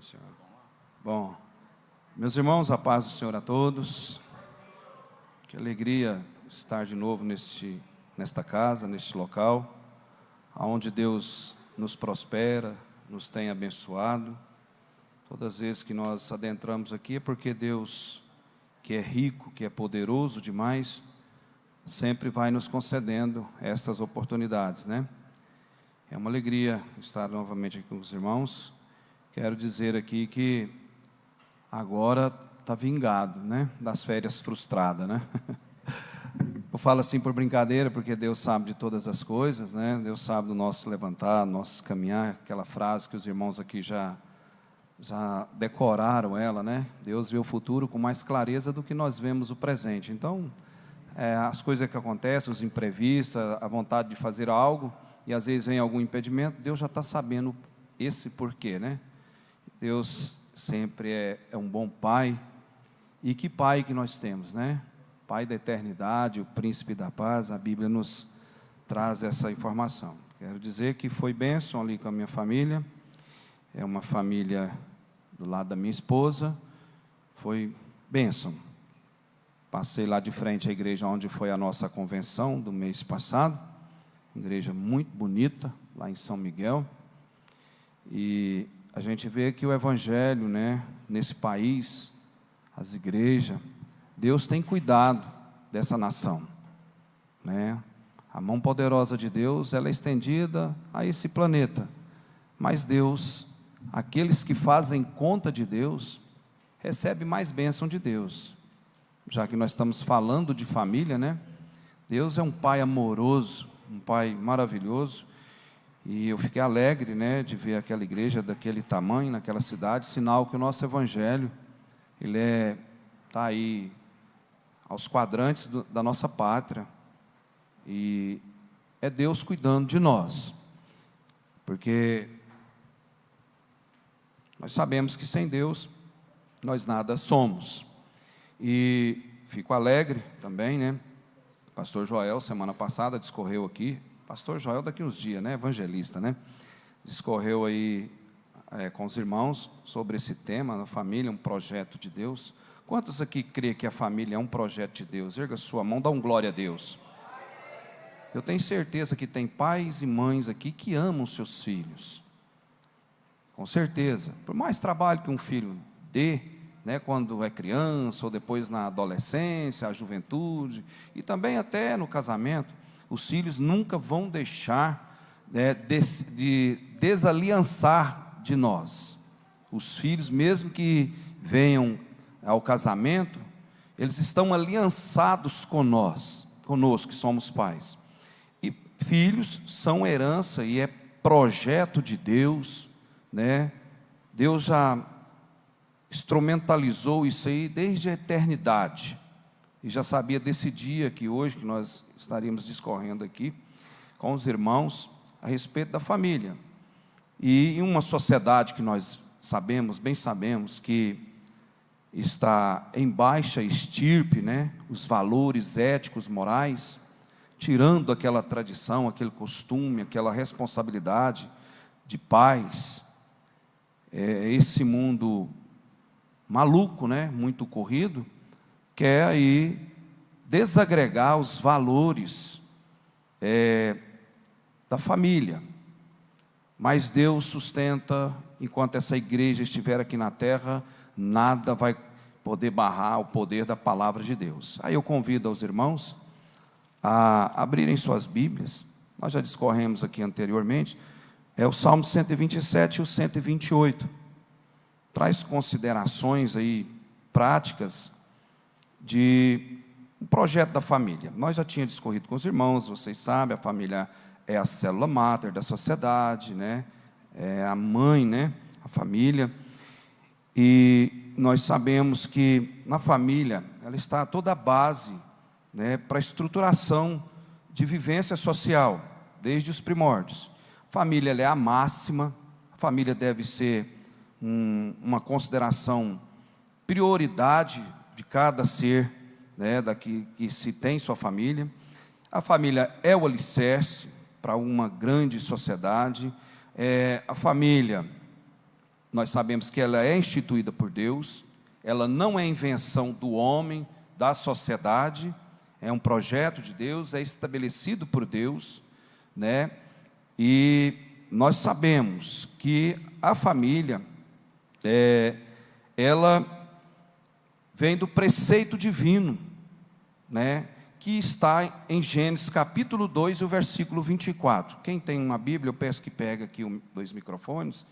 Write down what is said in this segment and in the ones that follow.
Senhor. Bom, meus irmãos, a paz do Senhor a todos. Que alegria estar de novo nesta casa, neste local, onde Deus nos prospera, nos tem abençoado. Todas as vezes que nós adentramos aqui é porque Deus, que é rico, que é poderoso demais, sempre vai nos concedendo estas oportunidades, né? É uma alegria estar novamente aqui com os irmãos. Quero dizer aqui que agora está vingado, né? Das férias frustradas, né? Eu falo assim por brincadeira, porque Deus sabe de todas as coisas, né? Deus sabe do nosso levantar, nosso caminhar, aquela frase que os irmãos aqui já decoraram ela, né? Deus vê o futuro com mais clareza do que nós vemos o presente. Então, as coisas que acontecem, os imprevistos, a vontade de fazer algo, e às vezes vem algum impedimento, Deus já está sabendo esse porquê, né? Deus sempre é um bom Pai. E que Pai que nós temos, né? Pai da eternidade, o príncipe da paz. A Bíblia nos traz essa informação. Quero dizer que foi bênção ali com a minha família. É uma família do lado da minha esposa. Foi bênção. Passei lá de frente à igreja onde foi a nossa convenção do mês passado. Igreja muito bonita, lá em São Miguel. E a gente vê que o Evangelho, né, nesse país, as igrejas, Deus tem cuidado dessa nação, né? A mão poderosa de Deus, ela é estendida a esse planeta. Mas Deus, aqueles que fazem conta de Deus, recebem mais bênção de Deus. Já que nós estamos falando de família, né? Deus é um Pai amoroso, um Pai maravilhoso. E eu fiquei alegre, né, de ver aquela igreja daquele tamanho, naquela cidade, sinal que o nosso Evangelho, ele está aí aos quadrantes da nossa pátria, e é Deus cuidando de nós, porque nós sabemos que sem Deus, nós nada somos. E fico alegre também, né, pastor Joel, semana passada, discorreu aqui, pastor Joel daqui uns dias, né, evangelista, né, discorreu aí com os irmãos sobre esse tema, a família, um projeto de Deus. Quantos aqui creem que a família é um projeto de Deus? Erga sua mão, dá um glória a Deus. Eu tenho certeza que tem pais e mães aqui que amam seus filhos, com certeza, por mais trabalho que um filho dê, né, quando é criança, ou depois na adolescência, a juventude, e também até no casamento, os filhos nunca vão deixar de desaliançar de nós. Os filhos, mesmo que venham ao casamento, eles estão aliançados conosco que somos pais. E filhos são herança e é projeto de Deus, né? Deus já instrumentalizou isso aí desde a eternidade. E já sabia desse dia que hoje, que nós estaríamos discorrendo aqui com os irmãos a respeito da família. E em uma sociedade que nós bem sabemos que está em baixa estirpe, né, os valores éticos, morais, tirando aquela tradição, aquele costume, aquela responsabilidade de pais, esse mundo maluco, né, muito corrido, quer aí desagregar os valores da família. Mas Deus sustenta, enquanto essa igreja estiver aqui na terra, nada vai poder barrar o poder da palavra de Deus. Aí eu convido aos irmãos a abrirem suas Bíblias. Nós já discorremos aqui anteriormente, é o Salmo 127 e o 128. Traz considerações aí práticas de um projeto da família. Nós já tínhamos discorrido com os irmãos, vocês sabem, a família é a célula máter da sociedade, né? É a mãe, né? A família. E nós sabemos que na família, ela está toda a base, né, para a estruturação de vivência social, desde os primórdios. A família, ela é a máxima, a família deve ser uma consideração, prioridade de cada ser, né, que se tem sua família. A família é o alicerce para uma grande sociedade. A família nós sabemos que ela é instituída por Deus, ela não é invenção do homem, da sociedade, é um projeto de Deus, é estabelecido por Deus, né? E nós sabemos que a família, ela vem do preceito divino, né? Que está em Gênesis capítulo 2, o versículo 24. Quem tem uma Bíblia, eu peço que pegue aqui dois microfones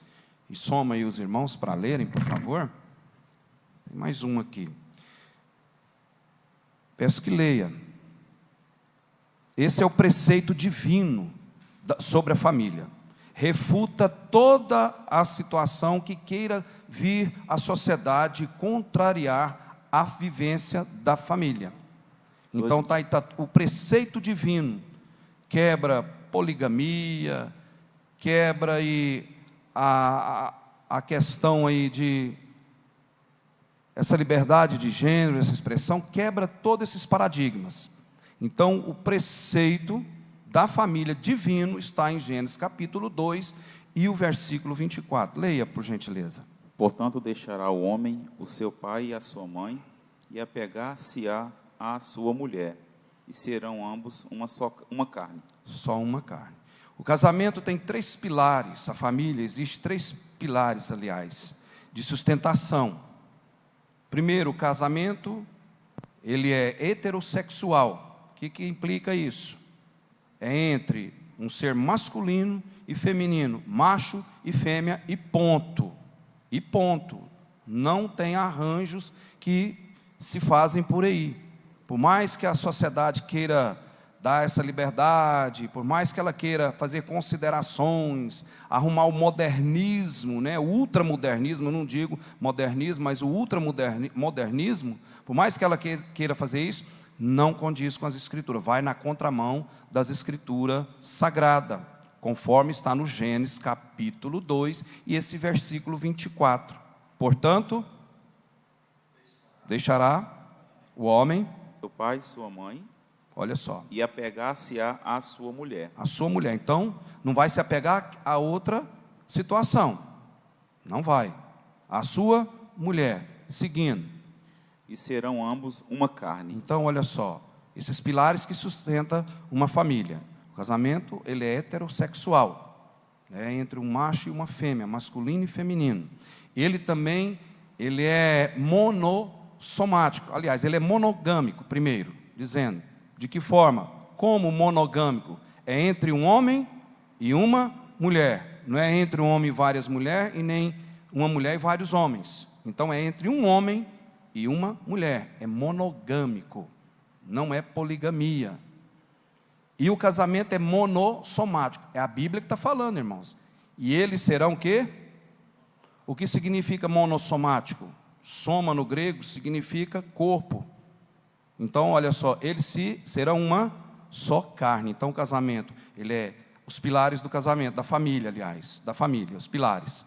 e soma aí os irmãos para lerem, por favor. Tem mais um aqui. Peço que leia. Esse é o preceito divino sobre a família. Refuta toda a situação que queira vir à sociedade contrariar a vivência da família. Então tá o preceito divino quebra poligamia, quebra aí a questão aí de essa liberdade de gênero, essa expressão, quebra todos esses paradigmas. Então o preceito da família divino está em Gênesis capítulo 2 e o versículo 24. Leia, por gentileza. Portanto, deixará o homem o seu pai e a sua mãe, e apegar-se-á à sua mulher, e serão ambos uma carne. Só uma carne. O casamento tem 3 pilares, a família, existe 3 pilares, aliás, de sustentação. Primeiro, o casamento, ele é heterossexual. O que implica isso? É entre um ser masculino e feminino, macho e fêmea, e ponto. E ponto. Não tem arranjos que se fazem por aí. Por mais que a sociedade queira dar essa liberdade, por mais que ela queira fazer considerações, arrumar o modernismo, né, o ultramodernismo, eu não digo modernismo, mas o ultramodernismo, por mais que ela queira fazer isso, não condiz com as Escrituras, vai na contramão das Escrituras sagradas, conforme está no Gênesis capítulo 2 e esse versículo 24. Portanto, deixará o homem, Seu pai e sua mãe, olha só, e apegar-se-á à sua mulher. A sua mulher. Então, não vai se apegar a outra situação. Não vai. A sua mulher. Seguindo. E serão ambos uma carne. Então, olha só. Esses pilares que sustentam uma família. O casamento, ele é heterossexual. É entre um macho e uma fêmea, masculino e feminino. Ele também, ele é monossomático. Aliás, ele é monogâmico, primeiro, dizendo. De que forma? Como monogâmico? É entre um homem e uma mulher. Não é entre um homem e várias mulheres, e nem uma mulher e vários homens. Então é entre um homem e uma mulher. É monogâmico. Não é poligamia. E o casamento é monossomático. É a Bíblia que está falando, irmãos. E eles serão o quê? O que significa monossomático? Soma no grego significa corpo. Então, olha só, eles serão uma só carne. Então, o casamento, ele é os pilares do casamento, da família, aliás, da família, os pilares.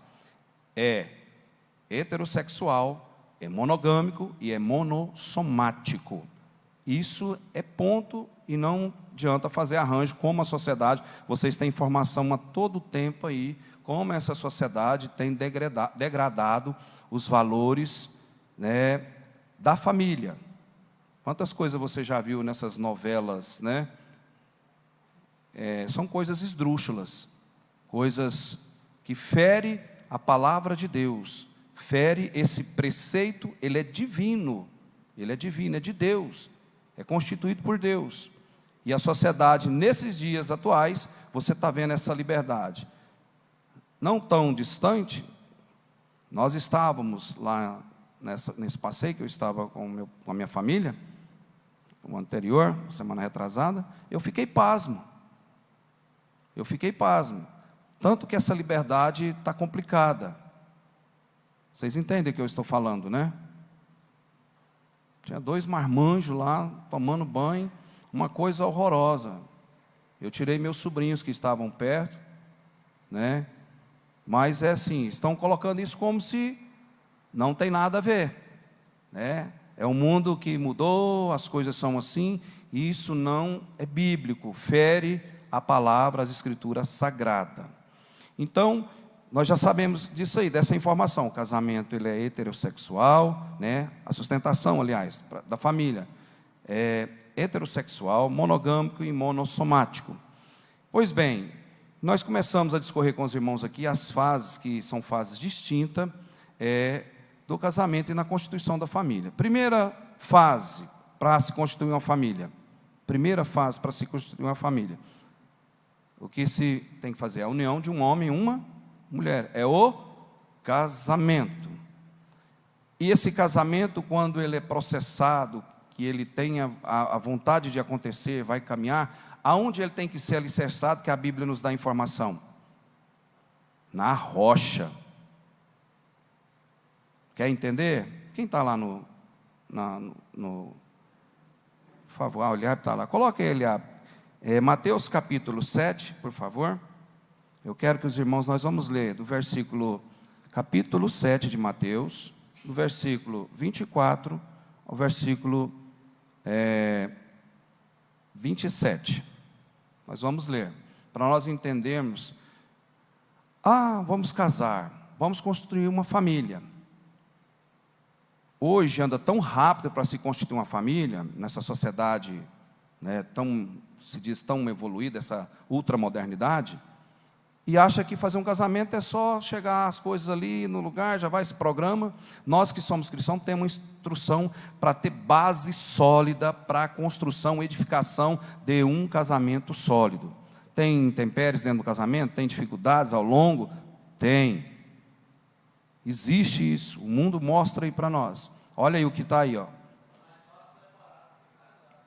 É heterossexual, é monogâmico e é monossomático. Isso é ponto e não adianta fazer arranjo como a sociedade, vocês têm informação a todo tempo aí, como essa sociedade tem degradado os valores, né, da família. Quantas coisas você já viu nessas novelas, né? São coisas esdrúxulas, coisas que ferem a palavra de Deus, fere esse preceito, ele é divino, é de Deus, é constituído por Deus. E a sociedade, nesses dias atuais, você está vendo essa liberdade. Não tão distante, nós estávamos lá nesse passeio, que eu estava com a minha família, o anterior, semana retrasada, eu fiquei pasmo. Tanto que essa liberdade está complicada. Vocês entendem o que eu estou falando, né? Tinha 2 marmanjos lá, tomando banho, uma coisa horrorosa. Eu tirei meus sobrinhos que estavam perto, né? Mas é assim, estão colocando isso como se não tem nada a ver, né? É um mundo que mudou, as coisas são assim, e isso não é bíblico, fere a palavra, as escrituras sagradas. Então, nós já sabemos disso aí, dessa informação. O casamento ele é heterossexual, né? A sustentação, aliás, da família é heterossexual, monogâmico e monossomático. Pois bem, nós começamos a discorrer com os irmãos aqui as fases, que são fases distintas, do casamento e na constituição da família. Primeira fase para se constituir uma família. Primeira fase para se constituir uma família. O que se tem que fazer? A união de um homem e uma mulher. É o casamento. E esse casamento, quando ele é processado, que ele tenha a vontade de acontecer, vai caminhar, aonde ele tem que ser alicerçado, que a Bíblia nos dá informação? Na rocha. Quer entender? Quem está lá por favor, o Eliabe está lá. Coloque aí, Eliabe. Mateus capítulo 7, por favor. Eu quero que os irmãos, nós vamos ler do versículo, capítulo 7 de Mateus, do versículo 24 ao versículo 27. Nós vamos ler, para nós entendermos. Vamos casar, vamos construir uma família. Hoje anda tão rápido para se constituir uma família, nessa sociedade, né, se diz tão evoluída, essa ultramodernidade, e acha que fazer um casamento é só chegar as coisas ali no lugar, já vai esse programa. Nós que somos cristãos temos uma instrução para ter base sólida para a construção, edificação de um casamento sólido. Tem intempéries dentro do casamento? Tem dificuldades ao longo? Tem. Existe isso, o mundo mostra aí para nós. Olha aí o que está aí, ó.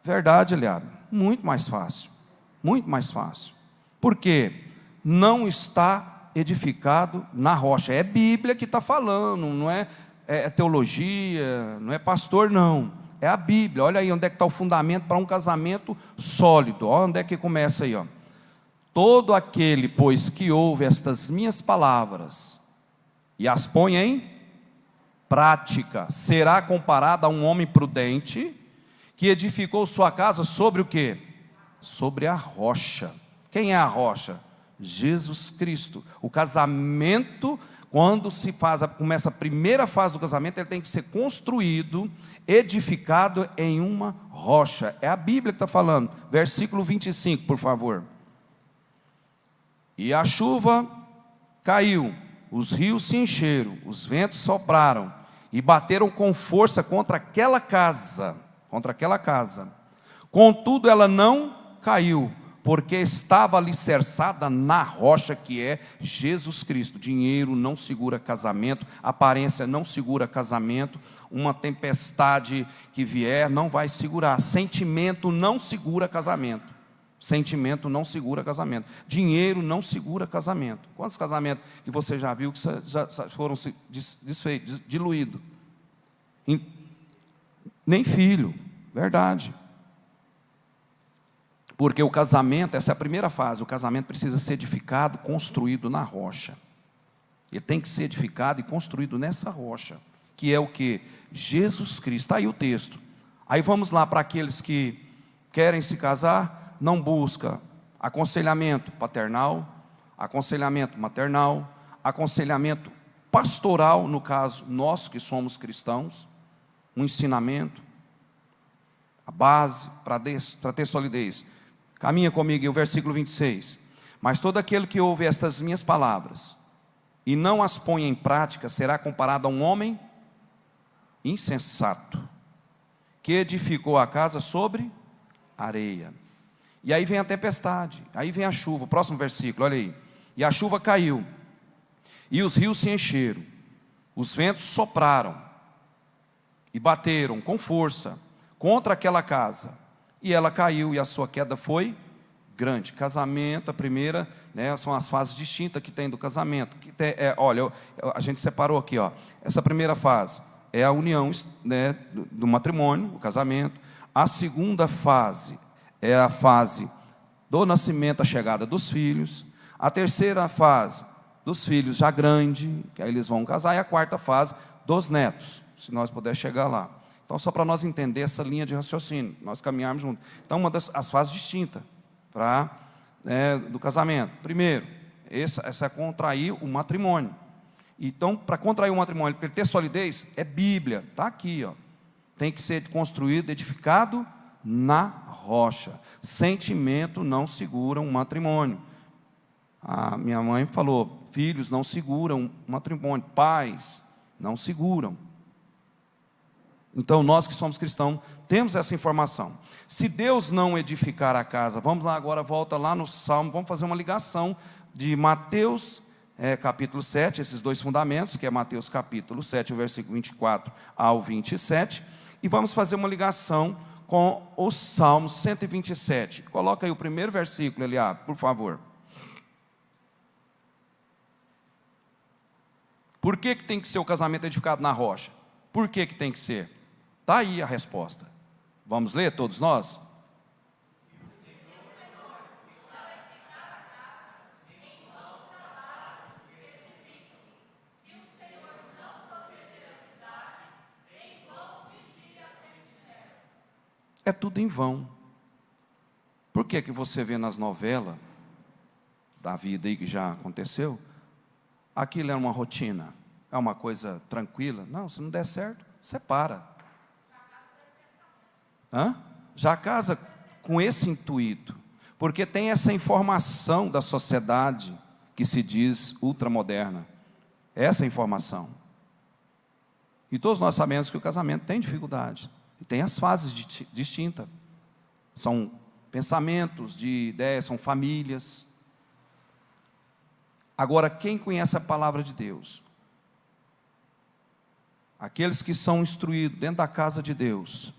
Verdade, Eliabe, muito mais fácil. Muito mais fácil. Por quê? Não está edificado na rocha. É Bíblia que está falando, não é teologia, não é pastor, não. É a Bíblia. Olha aí onde é que está o fundamento para um casamento sólido. Olha onde é que começa aí, ó. Todo aquele, pois, que ouve estas minhas palavras e as põe em prática, será comparado a um homem prudente que edificou sua casa sobre o quê? Sobre a rocha. Quem é a rocha? Jesus Cristo. O casamento, quando começa a primeira fase do casamento, ele tem que ser construído, edificado em uma rocha. É a Bíblia que está falando. Versículo 25, por favor. E a chuva caiu, os rios se encheram, os ventos sopraram e bateram com força contra aquela casa. Contudo, ela não caiu, porque estava alicerçada na rocha que é Jesus Cristo. Dinheiro não segura casamento, aparência não segura casamento, uma tempestade que vier não vai segurar, sentimento não segura casamento. Sentimento não segura casamento. Dinheiro não segura casamento. Quantos casamentos que você já viu que já foram desfeitos, diluídos? Nem filho, verdade. Porque o casamento, essa é a primeira fase, o casamento precisa ser edificado, construído na rocha. Ele tem que ser edificado e construído nessa rocha, que é o que? Jesus Cristo. Está aí o texto. Aí vamos lá para aqueles que querem se casar, não busca aconselhamento paternal, aconselhamento maternal, aconselhamento pastoral, no caso, nós que somos cristãos, um ensinamento, a base para ter solidez. Caminha comigo em o versículo 26. Mas todo aquele que ouve estas minhas palavras e não as põe em prática, será comparado a um homem insensato, que edificou a casa sobre areia. E aí vem a tempestade, aí vem a chuva. O próximo versículo, olha aí. E a chuva caiu, e os rios se encheram, os ventos sopraram, e bateram com força contra aquela casa, e ela caiu, e a sua queda foi grande. Casamento, a primeira, né, são as fases distintas que tem do casamento. Olha, a gente separou aqui, ó. Essa primeira fase é a união, né, do matrimônio, o casamento. A segunda fase é a fase do nascimento, a chegada dos filhos. A terceira fase, dos filhos já grandes, que aí eles vão casar. E a quarta fase, dos netos, se nós pudermos chegar lá. Então, só para nós entender essa linha de raciocínio, nós caminharmos juntos. Então, as fases distintas do casamento. Primeiro, essa é contrair o matrimônio. Então, para contrair o matrimônio, para ele ter solidez, é Bíblia, está aqui, ó. Tem que ser construído, edificado na rocha. Sentimento não segura um matrimônio. A minha mãe falou, filhos não seguram um matrimônio, pais não seguram. Então, nós que somos cristãos, temos essa informação. Se Deus não edificar a casa, vamos lá agora, volta lá no Salmo, vamos fazer uma ligação de Mateus capítulo 7, esses dois fundamentos, que é Mateus capítulo 7, versículo 24 ao 27, e vamos fazer uma ligação com o Salmo 127. Coloca aí o primeiro versículo, Eliab, por favor. Por que tem que ser o casamento edificado na rocha? Por que tem que ser? Está aí a resposta. Vamos ler todos nós? É tudo em vão. Por que você vê nas novelas da vida aí que já aconteceu, aquilo é uma rotina, é uma coisa tranquila? Não, se não der certo, separa. Já casa com esse intuito, porque tem essa informação da sociedade que se diz ultramoderna, essa informação. E todos nós sabemos que o casamento tem dificuldade, e tem as fases distintas, são pensamentos, de ideias, são famílias. Agora, quem conhece a palavra de Deus? Aqueles que são instruídos dentro da casa de Deus.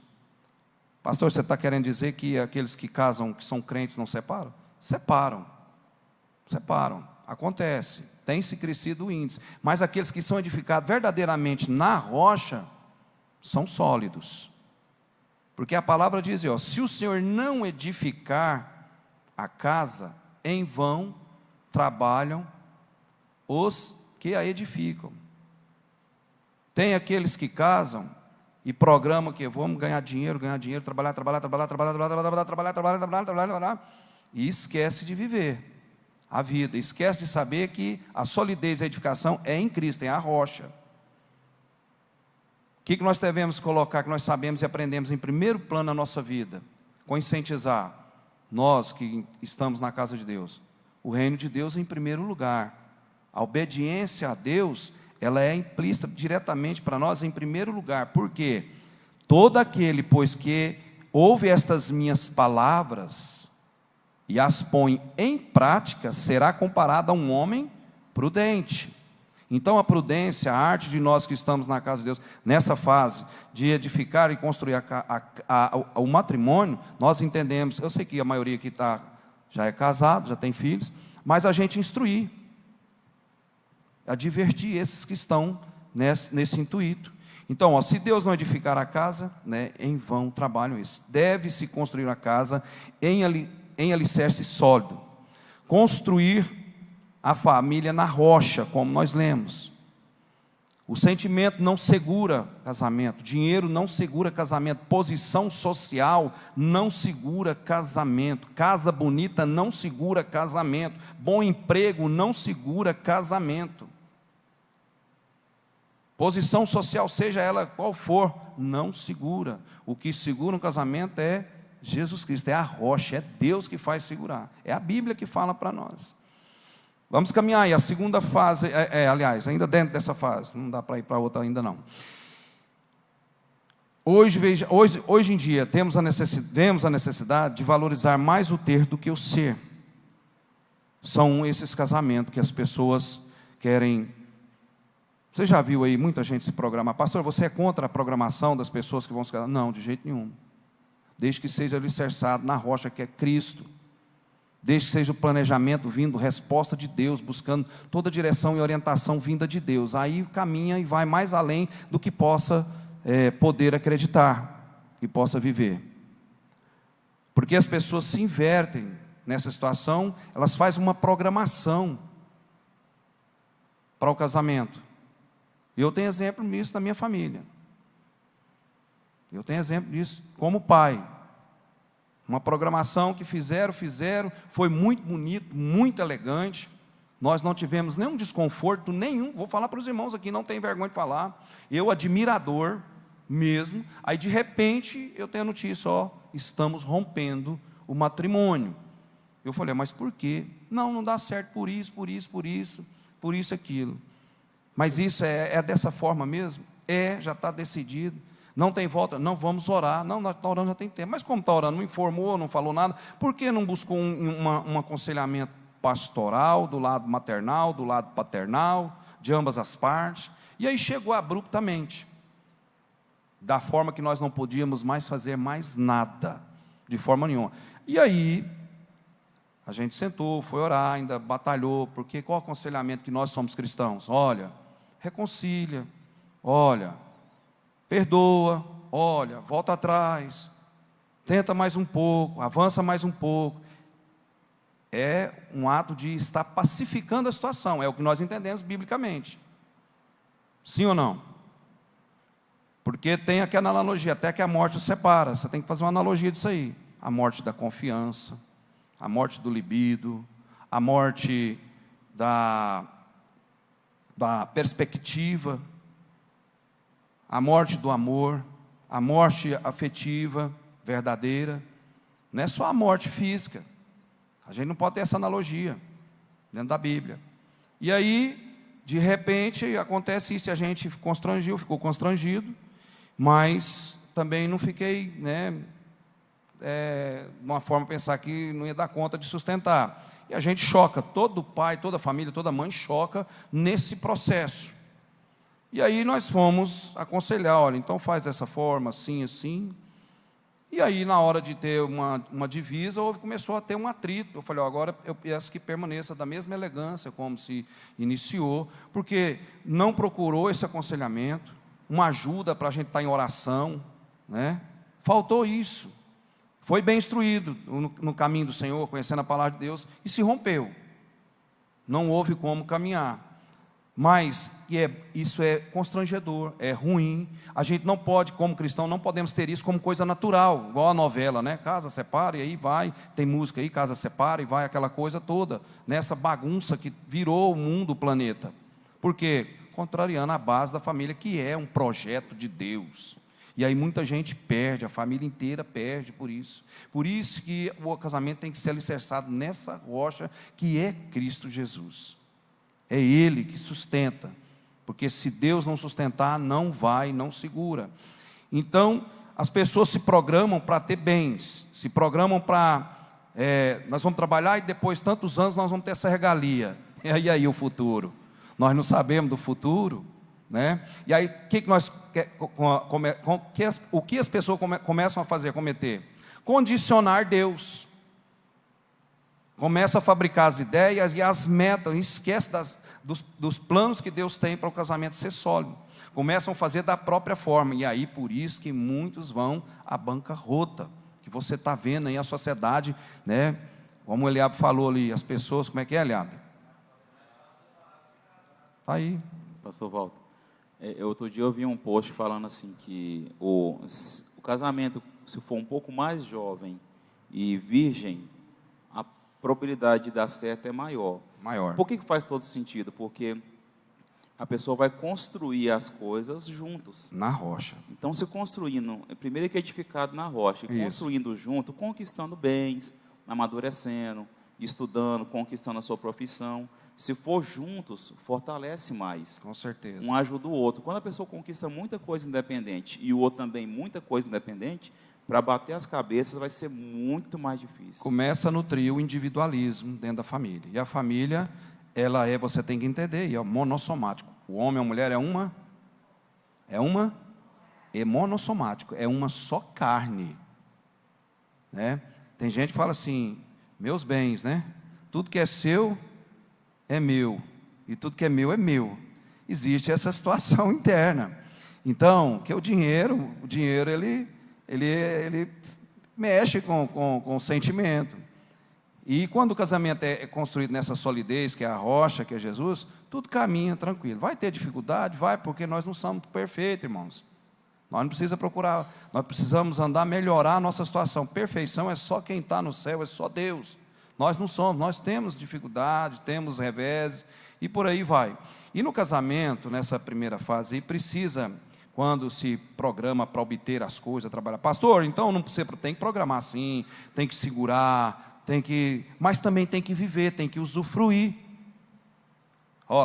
Pastor, você está querendo dizer que aqueles que casam, que são crentes, não separam? Separam, acontece, tem-se crescido o índice, mas aqueles que são edificados verdadeiramente na rocha, são sólidos, porque a palavra diz, ó, se o Senhor não edificar a casa, em vão trabalham os que a edificam. Tem aqueles que casam e programam que vamos ganhar dinheiro, trabalhar, e esquece de viver a vida, esquece de saber que a solidez e a edificação é em Cristo, é a rocha. O que nós devemos colocar, que nós sabemos e aprendemos em primeiro plano na nossa vida? Conscientizar, nós que estamos na casa de Deus, o reino de Deus em primeiro lugar. A obediência a Deus, ela é implícita diretamente para nós em primeiro lugar. Por quê? Todo aquele, pois que ouve estas minhas palavras e as põe em prática, será comparado a um homem prudente. Então a prudência, a arte de nós que estamos na casa de Deus, nessa fase de edificar e construir o matrimônio, nós entendemos, eu sei que a maioria aqui já é casado, já tem filhos, mas a gente instruir, advertir esses que estão nesse intuito. Então, ó, se Deus não edificar a casa, né, em vão trabalham isso. Deve-se construir a casa em alicerce sólido. Construir a família na rocha, como nós lemos. O sentimento não segura casamento, dinheiro não segura casamento, posição social não segura casamento, casa bonita não segura casamento, bom emprego não segura casamento. Posição social, seja ela qual for, não segura. O que segura um casamento é Jesus Cristo, é a rocha, é Deus que faz segurar. É a Bíblia que fala para nós. Vamos caminhar aí, a segunda fase, aliás, ainda dentro dessa fase, não dá para ir para outra ainda não. Hoje em dia, vemos a necessidade de valorizar mais o ter do que o ser. São esses casamentos que as pessoas querem. Você já viu aí muita gente se programar? Pastor, você é contra a programação das pessoas que vão se casar? Não, de jeito nenhum. Desde que seja alicerçado na rocha que é Cristo. Desde que seja o planejamento vindo, resposta de Deus, buscando toda direção e orientação vinda de Deus. Aí caminha e vai mais além do que possa poder acreditar e possa viver. Porque as pessoas se invertem nessa situação, elas fazem uma programação para o casamento. Eu tenho exemplo disso na minha família. Eu tenho exemplo disso como pai. Uma programação que fizeram, foi muito bonito, muito elegante, Nós não tivemos nenhum desconforto nenhum. Vou falar para os irmãos aqui, não tem vergonha de falar. Eu, admirador mesmo. Aí, de repente, eu tenho a notícia, estamos rompendo o matrimônio. Eu falei, mas por quê? Não dá certo por isso, aquilo. Mas isso é dessa forma mesmo? Já está decidido. Não tem volta, não, vamos orar. Não, nós estamos orando já tem tempo. Mas como está orando, não informou, não falou nada, por que não buscou um aconselhamento pastoral, do lado maternal, do lado paternal, de ambas as partes? E aí chegou abruptamente, da forma que nós não podíamos mais fazer mais nada, de forma nenhuma. E aí, a gente sentou, foi orar, ainda batalhou, porque qual o aconselhamento que nós somos cristãos? Olha, reconcilia, olha, perdoa, olha, volta atrás, tenta mais um pouco, avança mais um pouco. É um ato de estar pacificando a situação, é o que nós entendemos biblicamente. Sim ou não? Porque tem aquela analogia, até que a morte os separa, você tem que fazer uma analogia disso aí. A morte da confiança, a morte do libido, a morte da perspectiva, a morte do amor, a morte afetiva, verdadeira. Não é só a morte física. A gente não pode ter essa analogia dentro da Bíblia. E aí, de repente, acontece isso, e a gente ficou constrangido, mas também não fiquei, de uma forma de pensar que não ia dar conta de sustentar. E a gente choca, todo pai, toda família, toda mãe choca nesse processo. E aí nós fomos aconselhar, olha, então faz dessa forma, assim, assim. E aí, na hora de ter uma divisa, começou a ter um atrito. Eu falei, agora eu peço que permaneça da mesma elegância como se iniciou, porque não procurou esse aconselhamento, uma ajuda para a gente estar em oração, faltou isso. Foi bem instruído no caminho do Senhor, conhecendo a palavra de Deus, e se rompeu. Não houve como caminhar. Mas isso é constrangedor, é ruim. A gente não pode, como cristão, não podemos ter isso como coisa natural, igual a novela, Casa separa, e aí vai, tem música aí, casa separa, e vai aquela coisa toda, nessa bagunça que virou o mundo, o planeta. Por quê? Contrariando a base da família, que é um projeto de Deus. E aí muita gente perde, a família inteira perde por isso. Por isso que o casamento tem que ser alicerçado nessa rocha que é Cristo Jesus. É Ele que sustenta, porque se Deus não sustentar, não vai, não segura. Então, as pessoas se programam para ter bens, se programam para, nós vamos trabalhar e depois, tantos anos, nós vamos ter essa regalia. E aí o futuro? Nós não sabemos do futuro, E aí, o que as pessoas começam a fazer, a cometer? Condicionar Deus. Começa a fabricar as ideias e as metas, esquece dos planos que Deus tem para o casamento ser sólido. Começam a fazer da própria forma, e aí por isso que muitos vão à bancarrota, que você está vendo aí a sociedade, como o Eliabe falou ali, as pessoas, como é que é, Eliabe? Está aí. Pastor Walter, outro dia eu vi um post falando assim, que o casamento, se for um pouco mais jovem e virgem, a probabilidade de dar certo é maior. Por que faz todo sentido? Porque a pessoa vai construir as coisas juntos. Na rocha. Então, se construindo, primeiro que é edificado na rocha, e construindo junto, conquistando bens, amadurecendo, estudando, conquistando a sua profissão. Se for juntos, fortalece mais. Com certeza. Um ajuda o outro. Quando a pessoa conquista muita coisa independente, e o outro também muita coisa independente, para bater as cabeças vai ser muito mais difícil. Começa a nutrir o individualismo dentro da família. E a família, você tem que entender, é monossomático. O homem e a mulher é monossomático, é uma só carne. Tem gente que fala assim, meus bens, tudo que é seu é meu, e tudo que é meu é meu. Existe essa situação interna. Então, que o dinheiro ele mexe com o sentimento. E quando o casamento é construído nessa solidez, que é a rocha, que é Jesus, tudo caminha tranquilo. Vai ter dificuldade? Vai, porque nós não somos perfeitos, irmãos. Nós não precisamos procurar, nós precisamos melhorar a nossa situação. Perfeição é só quem está no céu, é só Deus. Nós não somos, nós temos dificuldades, temos revés e por aí vai. E no casamento, nessa primeira fase aí, precisa, quando se programa para obter as coisas, trabalhar. Pastor, então não precisa, tem que programar sim, tem que segurar, mas também tem que viver, tem que usufruir.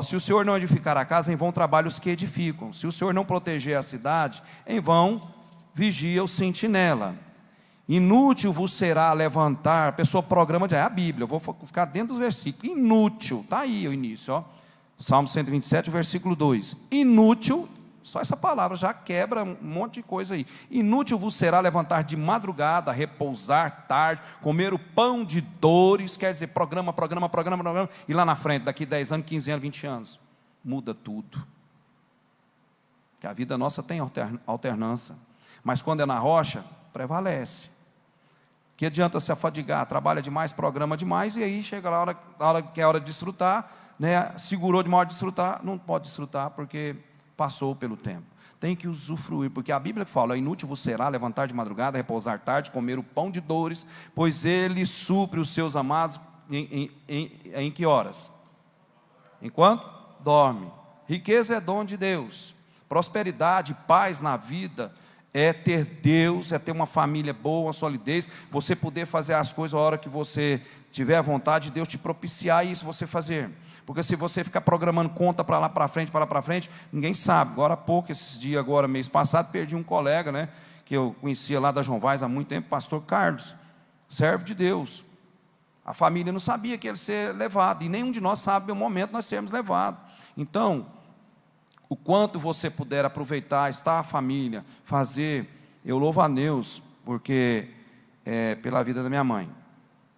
Se o Senhor não edificar a casa, em vão trabalham os que edificam. Se o Senhor não proteger a cidade, em vão vigia o sentinela. Inútil vos será levantar, a pessoa programa, é a Bíblia, eu vou ficar dentro dos versículos. Inútil, está aí o início, Salmo 127, versículo 2. Inútil, só essa palavra já quebra um monte de coisa aí. Inútil vos será levantar de madrugada, repousar tarde, comer o pão de dores, quer dizer, programa, e lá na frente, daqui 10 anos, 15 anos, 20 anos, muda tudo. Que a vida nossa tem alternância, mas quando é na rocha, prevalece. Que adianta se afadigar, trabalha demais, programa demais, e aí chega lá a hora que é hora de desfrutar, segurou de uma hora de desfrutar, não pode desfrutar porque passou pelo tempo. Tem que usufruir, porque a Bíblia fala: inútil vos será levantar de madrugada, repousar tarde, comer o pão de dores, pois ele supre os seus amados em que horas? Enquanto dorme. Riqueza é dom de Deus, prosperidade, paz na vida, é ter Deus, é ter uma família boa, uma solidez, você poder fazer as coisas a hora que você tiver a vontade de Deus te propiciar isso você fazer. Porque se você ficar programando conta para lá para frente, ninguém sabe. Agora há pouco, esses dias, agora mês passado, perdi um colega, que eu conhecia lá da João Vaz há muito tempo, pastor Carlos, servo de Deus. A família não sabia que ele ia ser levado, e nenhum de nós sabe o momento nós sermos levados. Então, o quanto você puder aproveitar, estar a família, fazer, eu louvo a Deus, porque pela vida da minha mãe.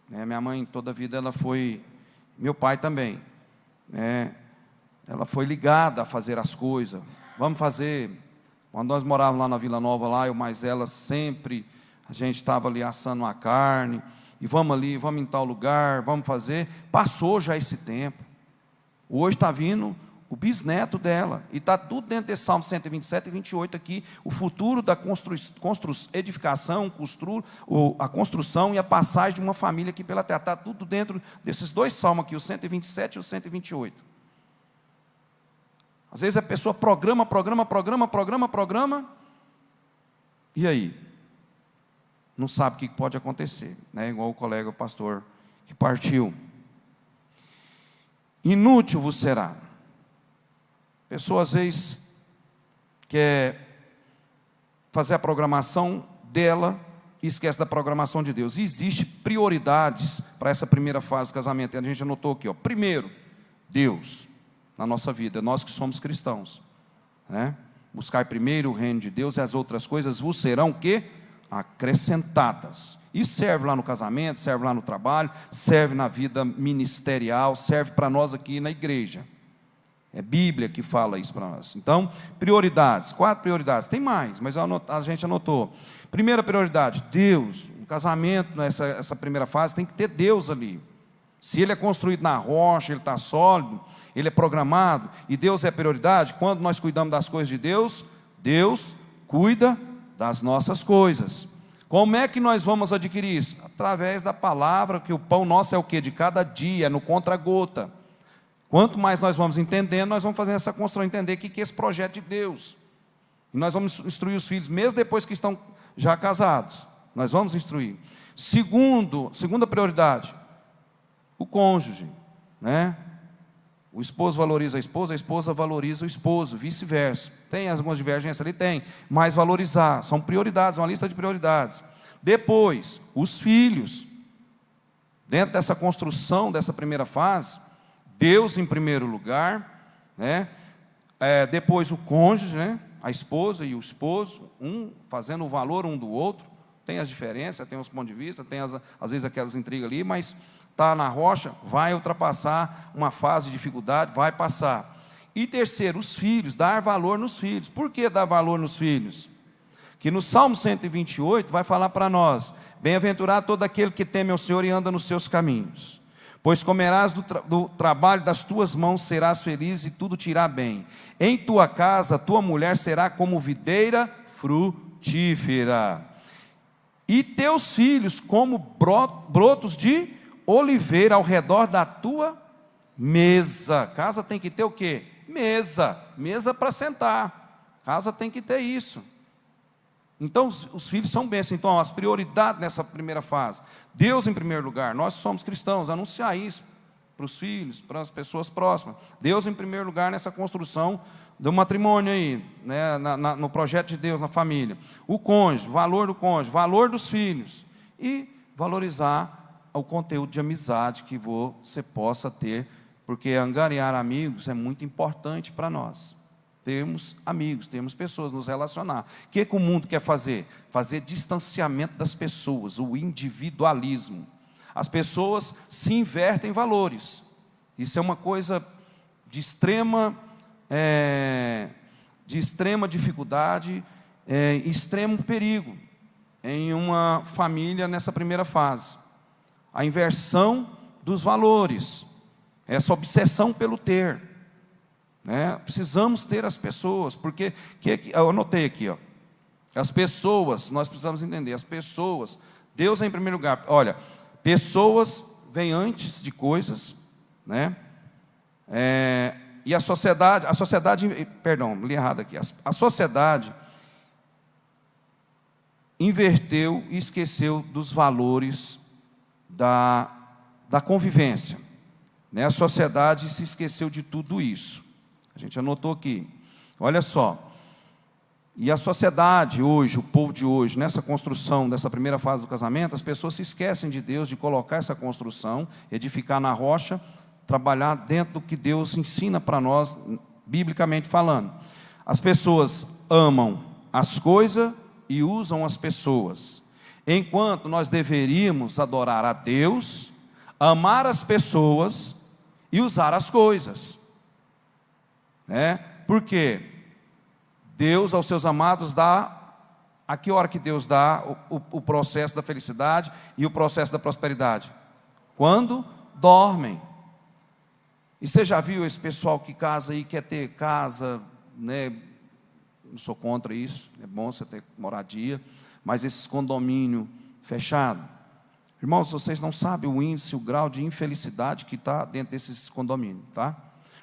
Minha mãe, toda a vida, ela foi, meu pai também, ela foi ligada a fazer as coisas. Vamos fazer. Quando nós morávamos lá na Vila Nova, lá, eu mais ela, sempre, a gente estava ali assando uma carne, e vamos ali, vamos em tal lugar, vamos fazer. Passou já esse tempo. Hoje está vindo o bisneto dela, e está tudo dentro desse Salmo 127 e 28 aqui, o futuro da edificação, a construção e a passagem de uma família aqui pela terra, está tudo dentro desses dois salmos aqui, o 127 e o 128. Às vezes a pessoa programa, e aí? Não sabe o que pode acontecer, igual o colega, o pastor, que partiu. Inútil vos será. A pessoa às vezes quer fazer a programação dela e esquece da programação de Deus. E existem prioridades para essa primeira fase do casamento. E a gente anotou aqui, primeiro, Deus na nossa vida, nós que somos cristãos, buscar primeiro o reino de Deus, e as outras coisas vos serão o quê? Acrescentadas. Isso serve lá no casamento, serve lá no trabalho, serve na vida ministerial, serve para nós aqui na igreja. É Bíblia que fala isso para nós. Então, prioridades, 4 prioridades, tem mais, mas a gente anotou. Primeira prioridade, Deus. O casamento, essa primeira fase, tem que ter Deus ali. Se ele é construído na rocha, ele está sólido, ele é programado, e Deus é prioridade, quando nós cuidamos das coisas de Deus, Deus cuida das nossas coisas. Como é que nós vamos adquirir isso? Através da palavra, que o pão nosso é o quê? De cada dia, no contra-gota. Quanto mais nós vamos entendendo, nós vamos fazer essa construção, entender o que é esse projeto de Deus. E nós vamos instruir os filhos, mesmo depois que estão já casados. Nós vamos instruir. Segunda prioridade, o cônjuge. O esposo valoriza a esposa valoriza o esposo, vice-versa. Tem algumas divergências ali? Tem. Mas valorizar, são prioridades, uma lista de prioridades. Depois, os filhos. Dentro dessa construção, dessa primeira fase, Deus em primeiro lugar, depois o cônjuge, a esposa e o esposo, um fazendo o valor um do outro. Tem as diferenças, tem os pontos de vista, tem às vezes aquelas intrigas ali, mas está na rocha, vai ultrapassar uma fase de dificuldade, vai passar. E terceiro, os filhos, dar valor nos filhos. Por que dar valor nos filhos? Que no Salmo 128 vai falar para nós: bem-aventurado todo aquele que teme ao Senhor e anda nos seus caminhos. Pois comerás do trabalho das tuas mãos, serás feliz e tudo te irá bem. Em tua casa, tua mulher será como videira frutífera. E teus filhos como brotos de oliveira ao redor da tua mesa. Casa tem que ter o quê? Mesa. Mesa para sentar. Casa tem que ter isso. Então, os filhos são bênçãos. Então, as prioridades nessa primeira fase. Deus em primeiro lugar. Nós somos cristãos. Anunciar isso para os filhos, para as pessoas próximas. Deus em primeiro lugar nessa construção do matrimônio aí, né, no projeto de Deus na família. O cônjuge, valor do cônjuge, valor dos filhos. E valorizar o conteúdo de amizade que você possa ter, porque angariar amigos é muito importante para nós. Termos amigos, termos pessoas, nos relacionar. O que o mundo quer fazer? Fazer distanciamento das pessoas, o individualismo. As pessoas se invertem valores. Isso é uma coisa de extrema dificuldade, extremo perigo em uma família nessa primeira fase. A inversão dos valores, essa obsessão pelo ter, né? Precisamos ter as pessoas, porque eu anotei aqui, ó, as pessoas, nós precisamos entender, as pessoas, Deus é em primeiro lugar. Olha, pessoas vêm antes de coisas, né? E a sociedade, perdão, li errado aqui, a sociedade inverteu e esqueceu dos valores da convivência, né? A sociedade se esqueceu de tudo isso. A gente anotou aqui, olha só. E a sociedade hoje, o povo de hoje, nessa construção dessa primeira fase do casamento, as pessoas se esquecem de Deus, de colocar essa construção, edificar na rocha, trabalhar dentro do que Deus ensina para nós, biblicamente falando. As pessoas amam as coisas e usam as pessoas, enquanto nós deveríamos adorar a Deus, amar as pessoas e usar as coisas, né? Por quê? Deus aos seus amados dá, a que hora que Deus dá o processo da felicidade e o processo da prosperidade? Quando dormem. E você já viu esse pessoal que casa aí, quer ter casa, né? Não sou contra isso, é bom você ter moradia, mas esses condomínios fechados, irmãos, vocês não sabem o índice, o grau de infelicidade que está dentro desses condomínios, tá?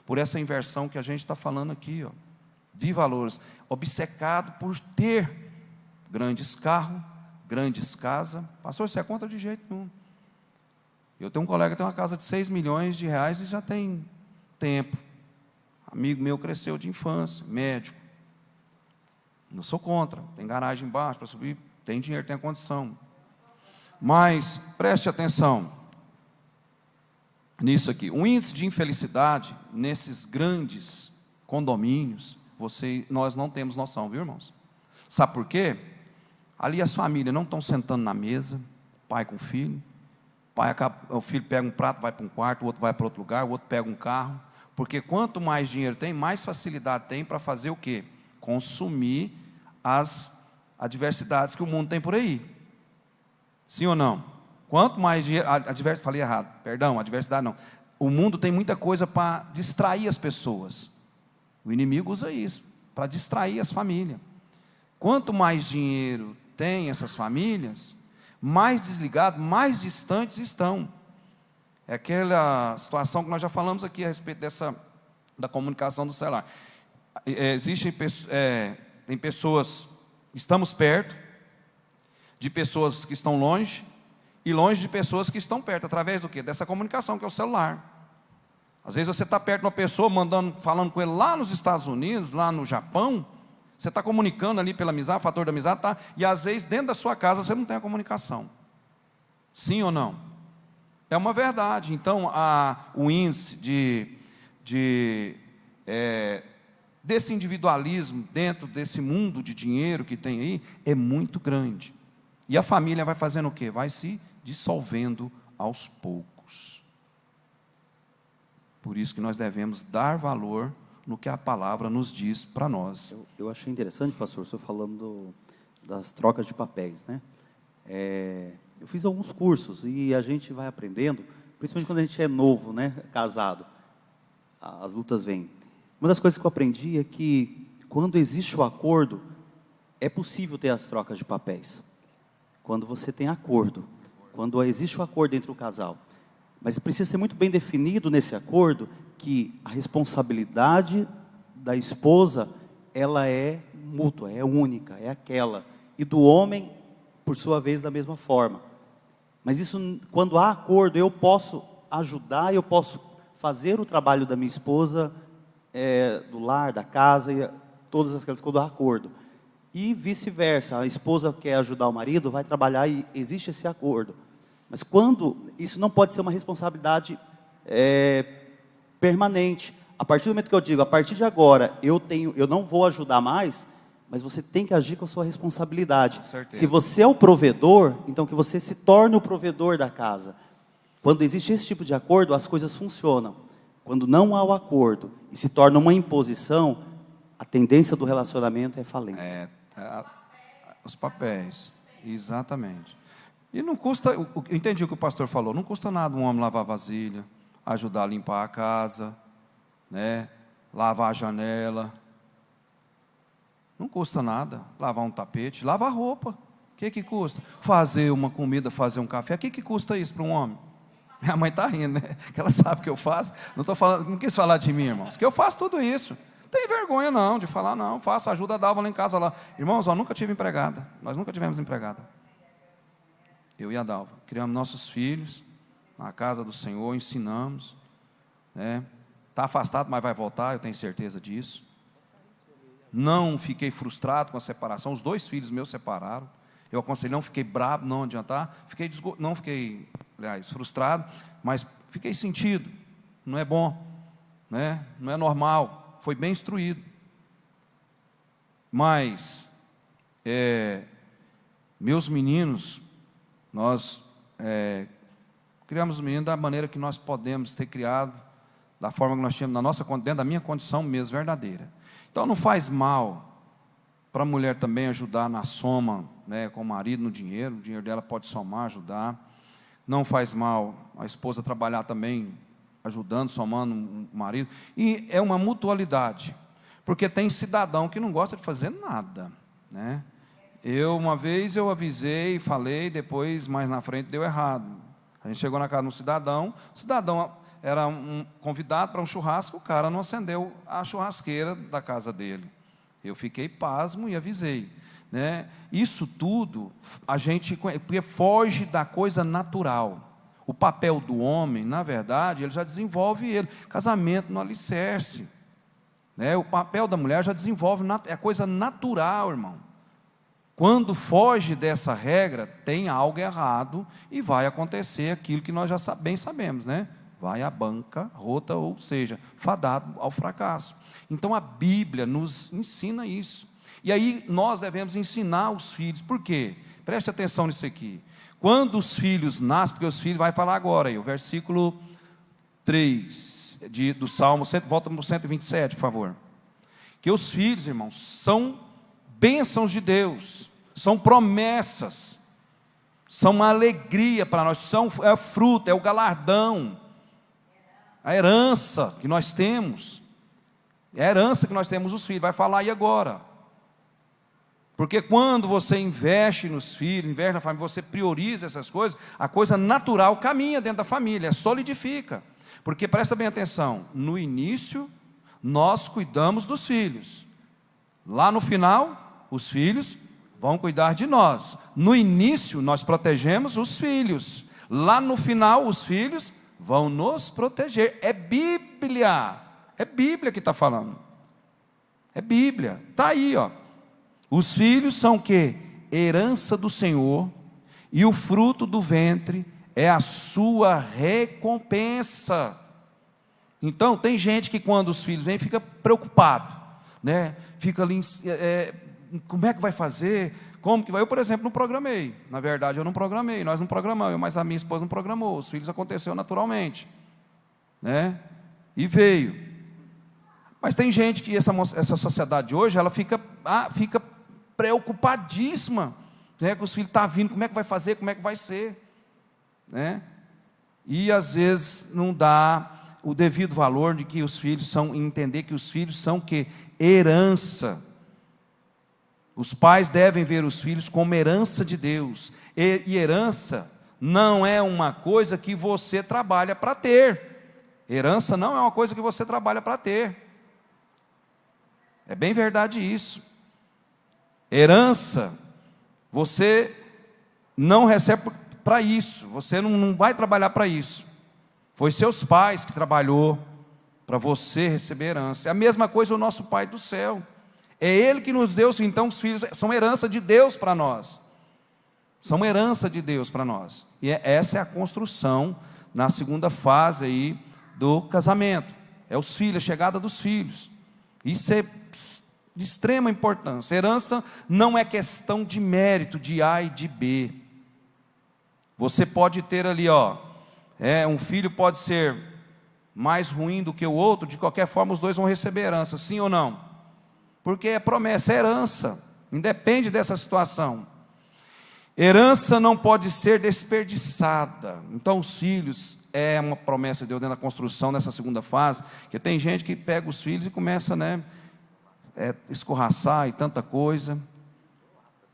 Por essa inversão que a gente está falando aqui, ó, de valores, obcecado por ter grandes carros, grandes casas. Pastor, você é contra de jeito nenhum. Eu tenho um colega que tem uma casa de 6 milhões de reais e já tem tempo. Amigo meu cresceu de infância, médico. Não sou contra, tem garagem embaixo para subir, tem dinheiro, tem a condição. Mas preste atenção nisso aqui. O índice de infelicidade nesses grandes condomínios, nós não temos noção, viu, irmãos? Sabe por quê? Ali as famílias não estão sentando na mesa, pai com filho. O filho pega um prato, vai para um quarto, o outro vai para outro lugar, o outro pega um carro. Porque quanto mais dinheiro tem, mais facilidade tem para fazer o quê? Consumir as adversidades que o mundo tem por aí. Sim ou não? Quanto mais dinheiro, falei errado, perdão, adversidade não. O mundo tem muita coisa para distrair as pessoas. O inimigo usa isso, para distrair as famílias. Quanto mais dinheiro tem essas famílias, mais desligados, mais distantes estão. É aquela situação que nós já falamos aqui a respeito da comunicação do celular. Tem pessoas, estamos perto, de pessoas que estão longe, e longe de pessoas que estão perto, através do quê? Dessa comunicação que é o celular. Às vezes você está perto de uma pessoa, falando com ele lá nos Estados Unidos, lá no Japão, você está comunicando ali pela amizade, fator da amizade, tá? E às vezes dentro da sua casa você não tem a comunicação. Sim ou não? É uma verdade. Então, o índice desse individualismo dentro desse mundo de dinheiro que tem aí é muito grande. E a família vai fazendo o quê? Vai se dissolvendo aos poucos. Por isso que nós devemos dar valor no que a palavra nos diz para nós. Eu achei interessante, pastor, o senhor falando das trocas de papéis, né? Eu fiz alguns cursos e a gente vai aprendendo, principalmente quando a gente é novo, né, casado, as lutas vêm. Uma das coisas que eu aprendi é que quando existe o acordo, é possível ter as trocas de papéis. Quando você tem acordo, quando existe o acordo entre o casal. Mas precisa ser muito bem definido nesse acordo que a responsabilidade da esposa, ela é mútua, é única, é aquela. E do homem, por sua vez, da mesma forma. Mas isso, quando há acordo, eu posso ajudar, eu posso fazer o trabalho da minha esposa, do lar, da casa, e todas aquelas quando há acordo. E vice-versa, a esposa quer ajudar o marido, vai trabalhar e existe esse acordo. Mas quando, isso não pode ser uma responsabilidade permanente. A partir do momento que eu digo, a partir de agora, eu não vou ajudar mais, mas você tem que agir com a sua responsabilidade. Se você é o provedor, então que você se torne o provedor da casa. Quando existe esse tipo de acordo, as coisas funcionam. Quando não há o acordo e se torna uma imposição, a tendência do relacionamento é falência. Os papéis, exatamente. E não custa, eu entendi o que o pastor falou, não custa nada um homem lavar vasilha, ajudar a limpar a casa, né? Lavar a janela. Não custa nada. Lavar um tapete, lavar roupa. O que custa? Fazer uma comida, fazer um café. O que custa isso para um homem? Minha mãe está rindo, né? Que ela sabe que eu faço. Não quis falar de mim, irmãos. Que eu faço tudo isso. Não tem vergonha não de falar, não. Faço, ajuda a Dalva lá em casa lá. Irmãos, eu nunca tive empregada. Nós nunca tivemos empregada. Eu e a Dalva. Criamos nossos filhos na casa do Senhor, ensinamos. Está afastado, mas vai voltar, eu tenho certeza disso. Não fiquei frustrado com a separação. Os 2 filhos meus separaram. Eu aconselhei, não fiquei bravo, não adiantar. Não fiquei, aliás, frustrado, mas fiquei sentido. Não é bom, né? Não é normal. Foi bem instruído. Mas, meus meninos, nós criamos os meninos da maneira que nós podemos ter criado, da forma que nós tínhamos, dentro da minha condição mesmo, verdadeira. Então não faz mal para a mulher também ajudar na soma, né, com o marido no dinheiro. O dinheiro dela pode somar, ajudar. Não faz mal a esposa trabalhar também, ajudando, somando o marido. E é uma mutualidade, porque tem cidadão que não gosta de fazer nada, né? Uma vez eu avisei, falei, depois mais na frente deu errado. A gente chegou na casa de um cidadão, o cidadão era um convidado para um churrasco, o cara não acendeu a churrasqueira da casa dele. Eu fiquei pasmo e avisei, né? Isso tudo, porque foge da coisa natural. O papel do homem, na verdade, ele já desenvolve ele. Casamento no alicerce, né? O papel da mulher já desenvolve, é coisa natural, irmão. Quando foge dessa regra, tem algo errado e vai acontecer aquilo que nós já bem sabemos, né? Vai à banca rota, ou seja, fadado ao fracasso. Então a Bíblia nos ensina isso. E aí nós devemos ensinar os filhos. Por quê? Preste atenção nisso aqui. Quando os filhos nascem, porque os filhos, vai falar agora aí, o versículo 3 do Salmo, volta para o 127, por favor. Que os filhos, irmãos, são bênçãos de Deus, são promessas, são uma alegria para nós, é fruto, é o galardão, a herança que nós temos, é a herança que nós temos os filhos. Vai falar aí agora, porque quando você investe nos filhos, investe na família, você prioriza essas coisas, a coisa natural caminha dentro da família, solidifica. Porque presta bem atenção, no início nós cuidamos dos filhos, lá no final os filhos vão cuidar de nós. No início nós protegemos os filhos, lá no final os filhos vão nos proteger. É Bíblia que está falando, é Bíblia, está aí, ó. Os filhos são o quê? Herança do Senhor, e o fruto do ventre é a sua recompensa. Então tem gente que quando os filhos vêm fica preocupado, né? Fica ali, como é que vai fazer? Como que vai? Eu, por exemplo, não programei. Na verdade, eu não programei. Nós não programamos, mas a minha esposa não programou. Os filhos aconteceu naturalmente, né? E veio. Mas tem gente que essa sociedade hoje, ela fica preocupadíssima, né? Que os filhos estão vindo, como é que vai fazer, como é que vai ser, né? E às vezes não dá o devido valor de que os filhos são, entender que os filhos são que herança. Os pais devem ver os filhos como herança de Deus. E herança não é uma coisa que você trabalha para ter. Herança não é uma coisa que você trabalha para ter. É bem verdade isso. Herança, você não recebe para isso, você não vai trabalhar para isso. Foi seus pais que trabalhou para você receber herança. É a mesma coisa o nosso Pai do céu. É Ele que nos deu, então os filhos são herança de Deus para nós. São herança de Deus para nós. E essa é a construção na segunda fase aí do casamento. É os filhos, a chegada dos filhos. Isso é de extrema importância. Herança não é questão de mérito, de A e de B. Você pode ter ali, um filho pode ser mais ruim do que o outro, de qualquer forma os dois vão receber herança, sim ou não? Porque é promessa, é herança, independe dessa situação. Herança não pode ser desperdiçada. Então os filhos é uma promessa de Deus dentro da construção nessa segunda fase, que tem gente que pega os filhos e começa, escorraçar e tanta coisa.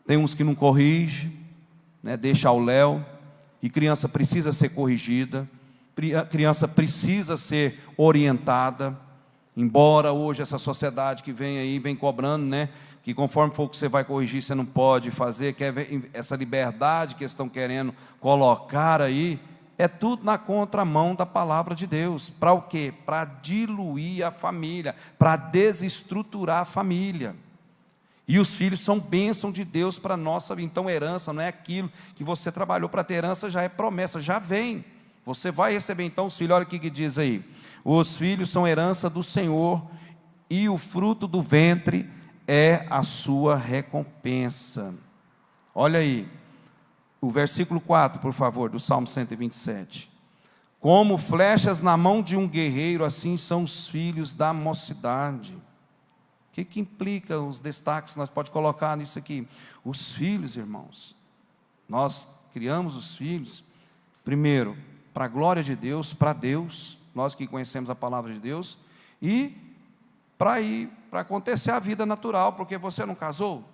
Tem uns que não corrige, deixa ao léu, e criança precisa ser corrigida, criança precisa ser orientada, embora hoje essa sociedade que vem aí, vem cobrando, que conforme for que você vai corrigir, você não pode fazer, quer ver essa liberdade que eles estão querendo colocar aí, é tudo na contramão da palavra de Deus. Para o quê? Para diluir a família, para desestruturar a família. E os filhos são bênção de Deus para a nossa vida. Então herança não é aquilo que você trabalhou para ter, herança já é promessa, já vem. Você vai receber então os filhos, olha o que diz aí. Os filhos são herança do Senhor, e o fruto do ventre é a sua recompensa. Olha aí, o versículo 4, por favor, do Salmo 127. Como flechas na mão de um guerreiro, assim são os filhos da mocidade. O que implica os destaques que nós podemos colocar nisso aqui? Os filhos, irmãos, nós criamos os filhos, primeiro, para a glória de Deus, para Deus, nós que conhecemos a palavra de Deus, e para acontecer a vida natural, porque você não casou,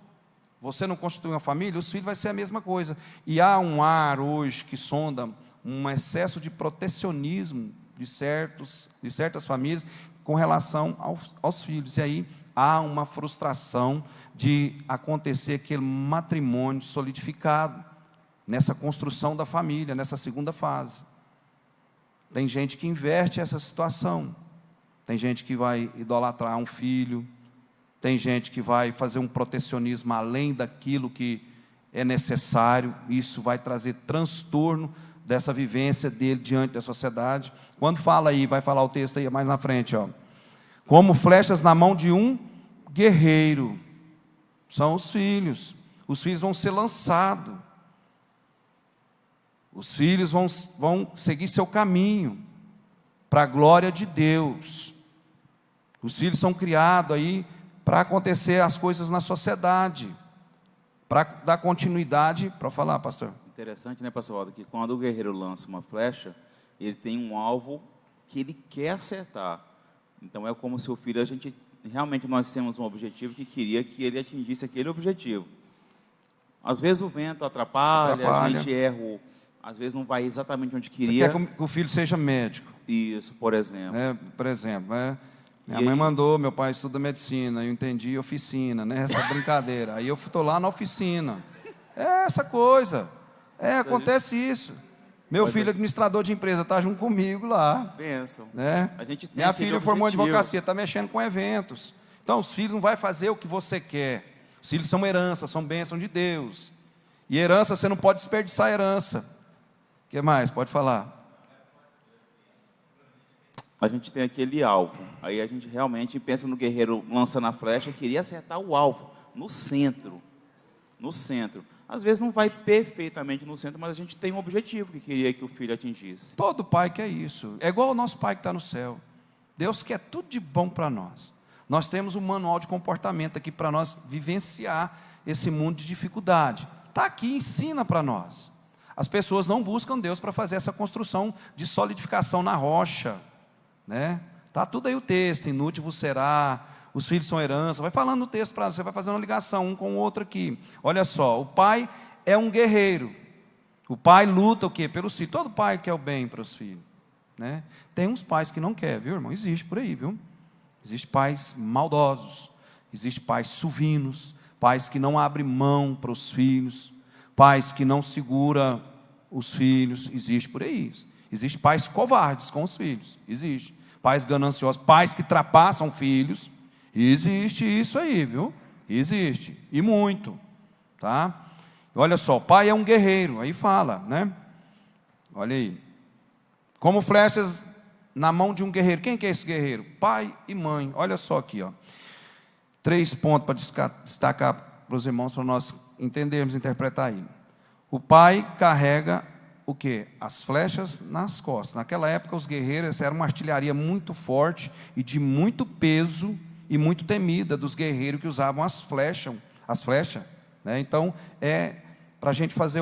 você não constitui uma família, os filhos vai ser a mesma coisa. E há um ar hoje que sonda um excesso de protecionismo de certas famílias com relação aos filhos, e aí há uma frustração de acontecer aquele matrimônio solidificado, nessa construção da família, nessa segunda fase. Tem gente que inverte essa situação, tem gente que vai idolatrar um filho, tem gente que vai fazer um protecionismo além daquilo que é necessário, isso vai trazer transtorno dessa vivência dele diante da sociedade. Quando fala aí, vai falar o texto aí mais na frente, como flechas na mão de um guerreiro, são os filhos vão ser lançados, os filhos vão seguir seu caminho, para a glória de Deus. Os filhos são criados aí, para acontecer as coisas na sociedade, para dar continuidade, para falar, pastor. Interessante, pastor Aldo, que quando o guerreiro lança uma flecha, ele tem um alvo que ele quer acertar. Então é como se o filho, realmente nós temos um objetivo que queria que ele atingisse aquele objetivo. Às vezes o vento atrapalha. A gente erra, às vezes não vai exatamente onde queria. Você quer que o filho seja médico? Isso, por exemplo. Minha mãe mandou, meu pai estuda medicina, eu entendi oficina, essa brincadeira. Aí eu estou lá na oficina. É essa coisa. Acontece isso. Meu filho, administrador de empresa, está junto comigo lá. Bênção. Minha filha formou em advocacia, está mexendo com eventos. Então, os filhos não vão fazer o que você quer. Os filhos são herança, são bênção de Deus. E herança, você não pode desperdiçar herança. O que mais? Pode falar. A gente tem aquele alvo. Aí a gente realmente pensa no guerreiro lançando a flecha, queria acertar o alvo, no centro. No centro. Às vezes não vai perfeitamente no centro, mas a gente tem um objetivo que queria que o filho atingisse. Todo pai quer isso. É igual o nosso pai que está no céu. Deus quer tudo de bom para nós. Nós temos um manual de comportamento aqui para nós vivenciar esse mundo de dificuldade. Está aqui, ensina para nós. As pessoas não buscam Deus para fazer essa construção de solidificação na rocha. Está tudo aí o texto, inútil vos será, os filhos são herança, vai falando no texto, você vai fazendo uma ligação um com o outro aqui. Olha só, o pai é um guerreiro, O pai luta o quê? Pelos filhos. Todo pai quer o bem para os filhos, né? Tem uns pais que não querem, viu, irmão? Existe por aí, viu? Existem pais maldosos, existem pais suvinos, pais que não abrem mão para os filhos, pais que não seguram os filhos, existe por aí. Existem pais covardes com os filhos, existe. Pais gananciosos, pais que trapaçam filhos, existe isso aí, viu? Existe, e muito, tá? Olha só, o pai é um guerreiro, aí fala, né? Olha aí. Como flechas na mão de um guerreiro. Quem que é esse guerreiro? Pai e mãe. Olha só aqui, ó. 3 pontos para destacar para os irmãos, para nós entendermos, interpretar aí. O pai carrega o quê? As flechas nas costas. Naquela época, os guerreiros eram uma artilharia muito forte e de muito peso e muito temida dos guerreiros que usavam as flechas, né? Então, para a gente fazer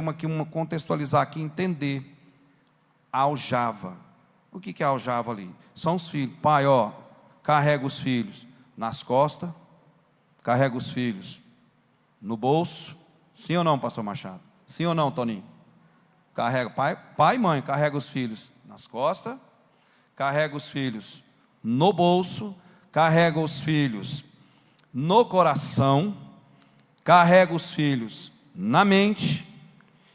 contextualizar aqui, entender. A aljava. O que é a aljava ali? São os filhos. Pai, carrega os filhos nas costas, carrega os filhos no bolso. Sim ou não, pastor Machado? Sim ou não, Toninho? Carrega, pai e mãe, carrega os filhos nas costas, carrega os filhos no bolso, carrega os filhos no coração, carrega os filhos na mente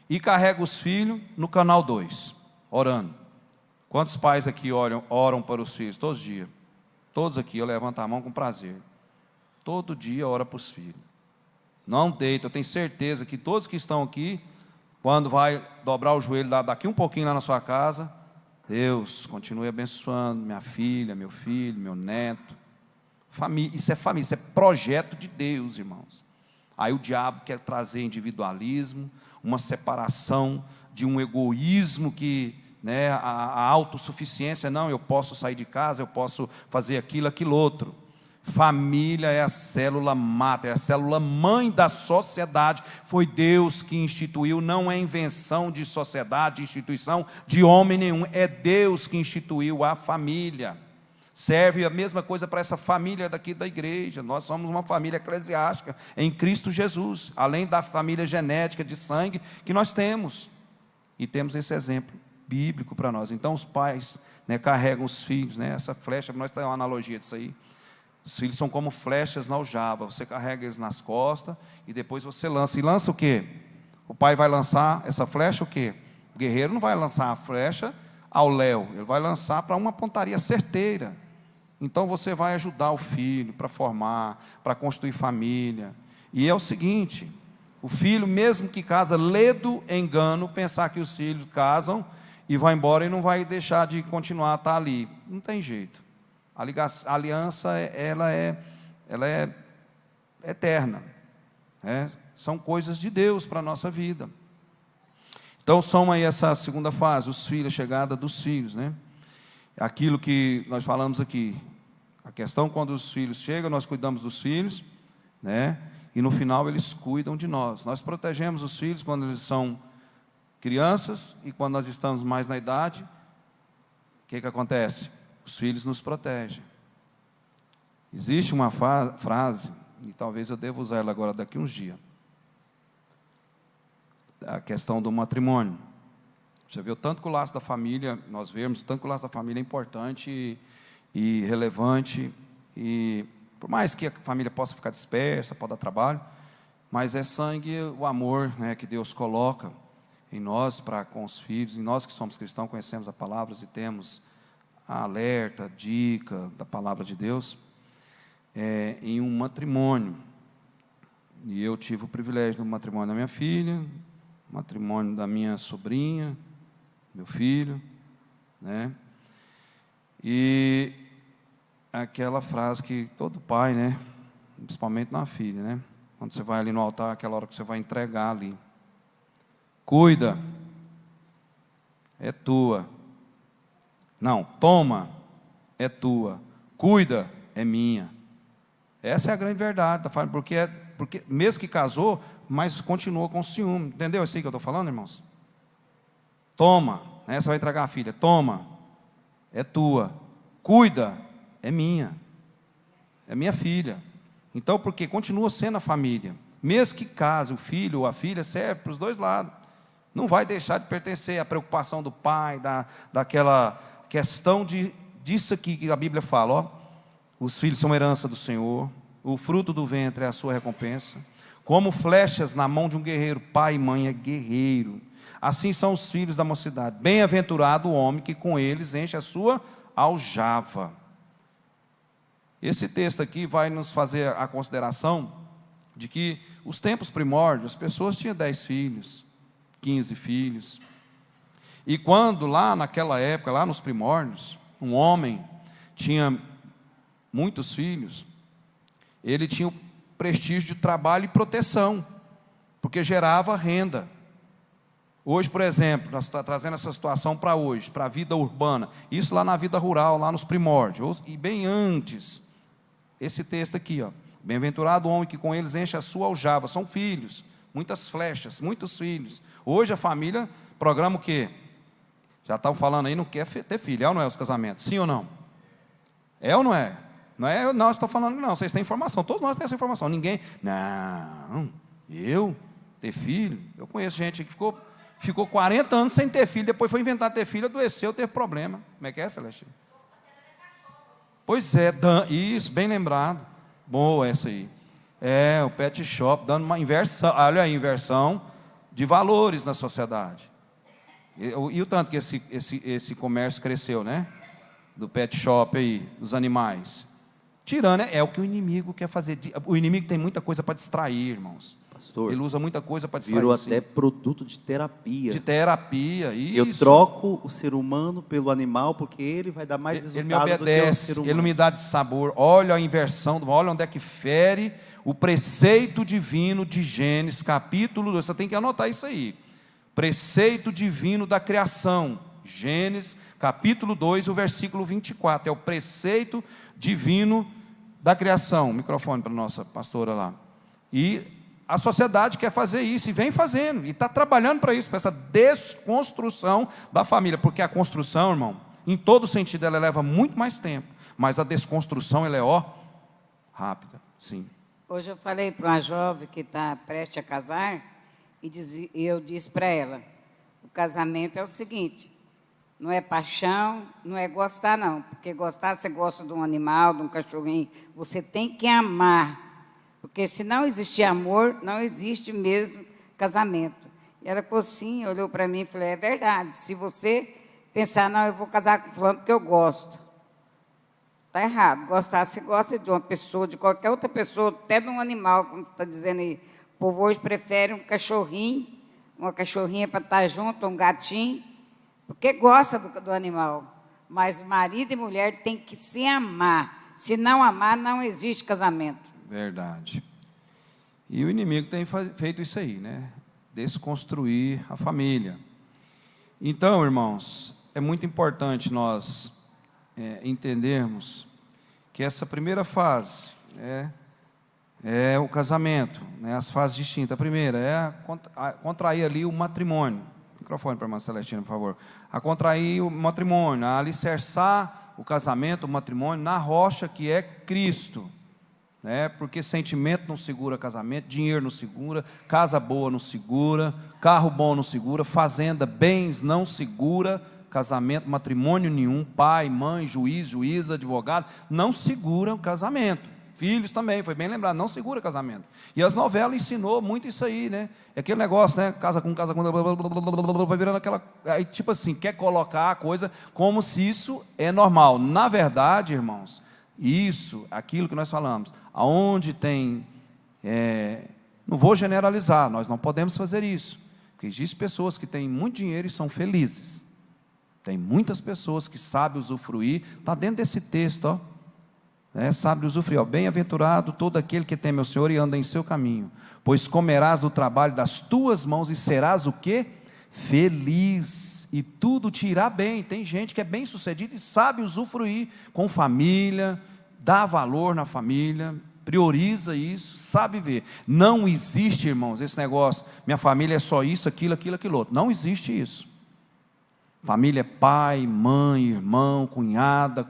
e carrega os filhos no canal 2, orando. Quantos pais aqui oram para os filhos? Todos os dias. Todos aqui, eu levanto a mão com prazer. Todo dia ora para os filhos. Não deita, eu tenho certeza que todos que estão aqui, quando vai dobrar o joelho daqui um pouquinho lá na sua casa, Deus continue abençoando minha filha, meu filho, meu neto. Família, isso é projeto de Deus, irmãos. Aí o diabo quer trazer individualismo, uma separação de um egoísmo que, né, a autossuficiência, não, eu posso sair de casa, eu posso fazer aquilo outro. Família é a célula máter, é a célula mãe da sociedade. Foi Deus que instituiu, não é invenção de sociedade, de instituição, de homem nenhum. É Deus que instituiu a família. Serve a mesma coisa para essa família daqui da igreja. Nós somos uma família eclesiástica em Cristo Jesus, além da família genética de sangue que nós temos. E temos esse exemplo bíblico para nós. Então os pais, né, carregam os filhos, né, essa flecha, nós temos uma analogia disso aí. Os filhos são como flechas na aljava. Você carrega eles nas costas e depois você lança. E lança o quê? O pai vai lançar essa flecha o quê? O guerreiro não vai lançar a flecha ao léu, ele vai lançar para uma pontaria certeira. Então você vai ajudar o filho para formar, para construir família. E é o seguinte, o filho mesmo que casa, ledo engano, pensar que os filhos casam e vai embora e não vai deixar de continuar a estar ali. Não tem jeito. A aliança, ela é eterna, né? São coisas de Deus para a nossa vida. Então, soma aí essa segunda fase, os filhos, a chegada dos filhos, né? Aquilo que nós falamos aqui, a questão quando os filhos chegam, nós cuidamos dos filhos, né? E no final eles cuidam de nós. Nós protegemos os filhos quando eles são crianças e quando nós estamos mais na idade, o que acontece? Os filhos nos protegem. Existe uma frase, e talvez eu deva usar ela agora daqui uns dias, a questão do matrimônio. Você vê o tanto que o laço da família, nós vemos, o tanto que o laço da família é importante e relevante, e por mais que a família possa ficar dispersa, pode dar trabalho, mas é sangue, o amor, né, que Deus coloca em nós para com os filhos, em nós que somos cristãos, conhecemos a palavra e temos a alerta, a dica da palavra de Deus, em um matrimônio. E eu tive o privilégio do matrimônio da minha filha, matrimônio da minha sobrinha, meu filho, né? E aquela frase que todo pai, né, principalmente na filha, né, quando você vai ali no altar, aquela hora que você vai entregar ali, cuida, é tua. Não, toma, é tua. Cuida, é minha. Essa é a grande verdade da família, porque mesmo que casou, mas continua com ciúme. Entendeu isso aí que eu estou falando, irmãos? Toma, né? Você vai entregar a filha. Toma, é tua. Cuida, é minha. É minha filha. Então, porque continua sendo a família. Mesmo que case, o filho ou a filha serve para os dois lados. não vai deixar de pertencer à preocupação do pai, daquela questão disso aqui que a Bíblia fala, ó. Os filhos são herança do Senhor, o fruto do ventre é a sua recompensa. Como flechas na mão de um guerreiro, pai e mãe é guerreiro. Assim são os filhos da mocidade. Bem-aventurado o homem que com eles enche a sua aljava. Esse texto aqui vai nos fazer a consideração de que os tempos primórdios, as pessoas tinham 10 filhos, 15 filhos. E quando lá naquela época, lá nos primórdios, um homem tinha muitos filhos, ele tinha o prestígio de trabalho e proteção, porque gerava renda. Hoje, por exemplo, nós estamos trazendo essa situação para hoje, para a vida urbana, isso lá na vida rural, lá nos primórdios, e bem antes, esse texto aqui, ó, bem-aventurado o homem que com eles enche a sua aljava, são filhos, muitas flechas, muitos filhos. Hoje a família programa o quê? Já estão falando aí, não quer ter filho, é ou não é os casamentos? Sim ou não? É ou não é? Não é nós estamos falando, não, vocês têm informação, todos nós temos essa informação, ninguém, não, eu ter filho, eu conheço gente que ficou 40 anos sem ter filho, depois foi inventar ter filho, adoeceu, teve problema. Como é que é, Celestino? Pois é, isso, bem lembrado, boa essa aí, o pet shop, dando uma inversão, olha aí, inversão de valores na sociedade, e o tanto que esse comércio cresceu, né, do pet shop aí, dos animais, tirando, é o que o inimigo quer fazer. O inimigo tem muita coisa para distrair, irmãos. Pastor, ele usa muita coisa para distrair. Virou até produto de terapia. De terapia, isso. Eu troco o ser humano pelo animal, porque ele vai dar mais resultado ele me obedece, do que o ser humano. Ele não me dá de sabor. Olha a inversão, olha onde é que fere o preceito divino de Gênesis, capítulo 2. Você tem que anotar isso aí. Preceito divino da criação. Gênesis, capítulo 2, o versículo 24. É o preceito divino da criação. Microfone para a nossa pastora lá. E a sociedade quer fazer isso, e vem fazendo, e está trabalhando para isso, para essa desconstrução da família, porque a construção, irmão, em todo sentido, ela leva muito mais tempo, mas a desconstrução, ela é, rápida, sim. Hoje eu falei para uma jovem que está prestes a casar, e eu disse para ela, o casamento é o seguinte, não é paixão, não é gostar não, porque gostar, você gosta de um animal, de um cachorrinho, você tem que amar, porque se não existir amor, não existe mesmo casamento. E ela falou assim, olhou para mim e falou, é verdade, se você pensar, não, eu vou casar com fulano porque eu gosto, está errado, gostar, se gosta de uma pessoa, de qualquer outra pessoa, até de um animal, como está dizendo aí, o povo hoje prefere um cachorrinho, uma cachorrinha para estar junto, um gatinho, porque gosta do animal, mas marido e mulher tem que se amar, se não amar, não existe casamento. Verdade. E o inimigo tem feito isso aí, né? Desconstruir a família. Então, irmãos, é muito importante nós entendermos que essa primeira fase é o casamento, né? As fases distintas. A primeira é contrair ali o matrimônio. Microfone para a irmã Celestina, por favor. A contrair o matrimônio, a alicerçar o casamento, o matrimônio, na rocha que é Cristo. Porque sentimento não segura casamento, dinheiro não segura, casa boa não segura, carro bom não segura, fazenda, bens não segura casamento, matrimônio nenhum, pai, mãe, juiz, juíza, advogado, não segura o casamento. Filhos também, foi bem lembrado, não segura casamento. E as novelas ensinou muito isso aí, né? É aquele negócio, né? Casa com, vai virando aquela, aí tipo assim, quer colocar a coisa como se isso é normal. Na verdade, irmãos, isso, aquilo que nós falamos, aonde tem, não vou generalizar, nós não podemos fazer isso, porque existem pessoas que têm muito dinheiro e são felizes, tem muitas pessoas que sabem usufruir, está dentro desse texto, sabe usufruir, bem-aventurado todo aquele que teme ao Senhor e anda em seu caminho, pois comerás do trabalho das tuas mãos e serás o quê? Feliz, e tudo te irá bem. Tem gente que é bem sucedida e sabe usufruir com família, dá valor na família, prioriza isso, sabe ver. Não existe, irmãos, esse negócio, minha família é só isso, aquilo outro. Não existe isso. Família é pai, mãe, irmão, cunhada,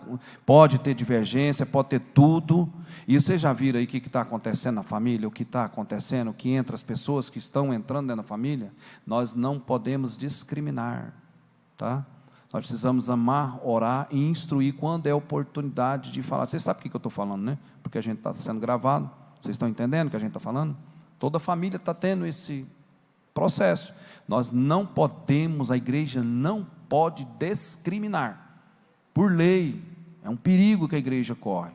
pode ter divergência, pode ter tudo. E vocês já viram aí o que está acontecendo na família, o que está acontecendo, o que entra as pessoas que estão entrando dentro da família? Nós não podemos discriminar, tá? Nós precisamos amar, orar e instruir quando é oportunidade de falar. Vocês sabem o que eu estou falando, né? Porque a gente está sendo gravado. Vocês estão entendendo o que a gente está falando? Toda família está tendo esse processo. Nós não podemos, a igreja não pode discriminar. Por lei, é um perigo que a igreja corre.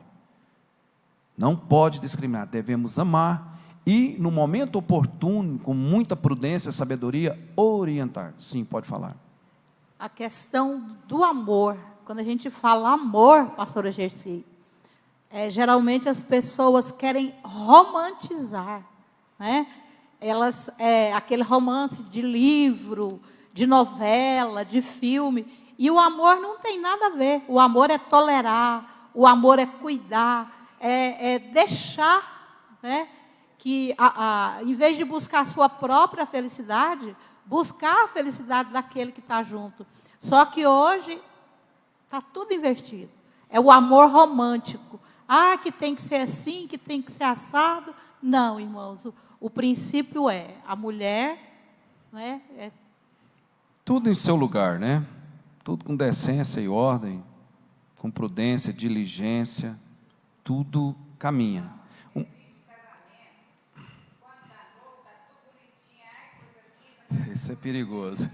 Não pode discriminar, devemos amar e, no momento oportuno, com muita prudência e sabedoria, orientar. Sim, pode falar. A questão do amor, quando a gente fala amor, pastora Gessi, geralmente as pessoas querem romantizar, né? Elas, aquele romance de livro, de novela, de filme, e o amor não tem nada a ver. O amor é tolerar, o amor é cuidar, é deixar, né, que, em vez de buscar a sua própria felicidade, buscar a felicidade daquele que está junto. Só que hoje está tudo invertido. É o amor romântico. Ah, que tem que ser assim, que tem que ser assado. Não, irmãos, o princípio é a mulher, né, Tudo em seu lugar, né? Tudo com decência e ordem, com prudência, diligência, tudo caminha. Isso é perigoso.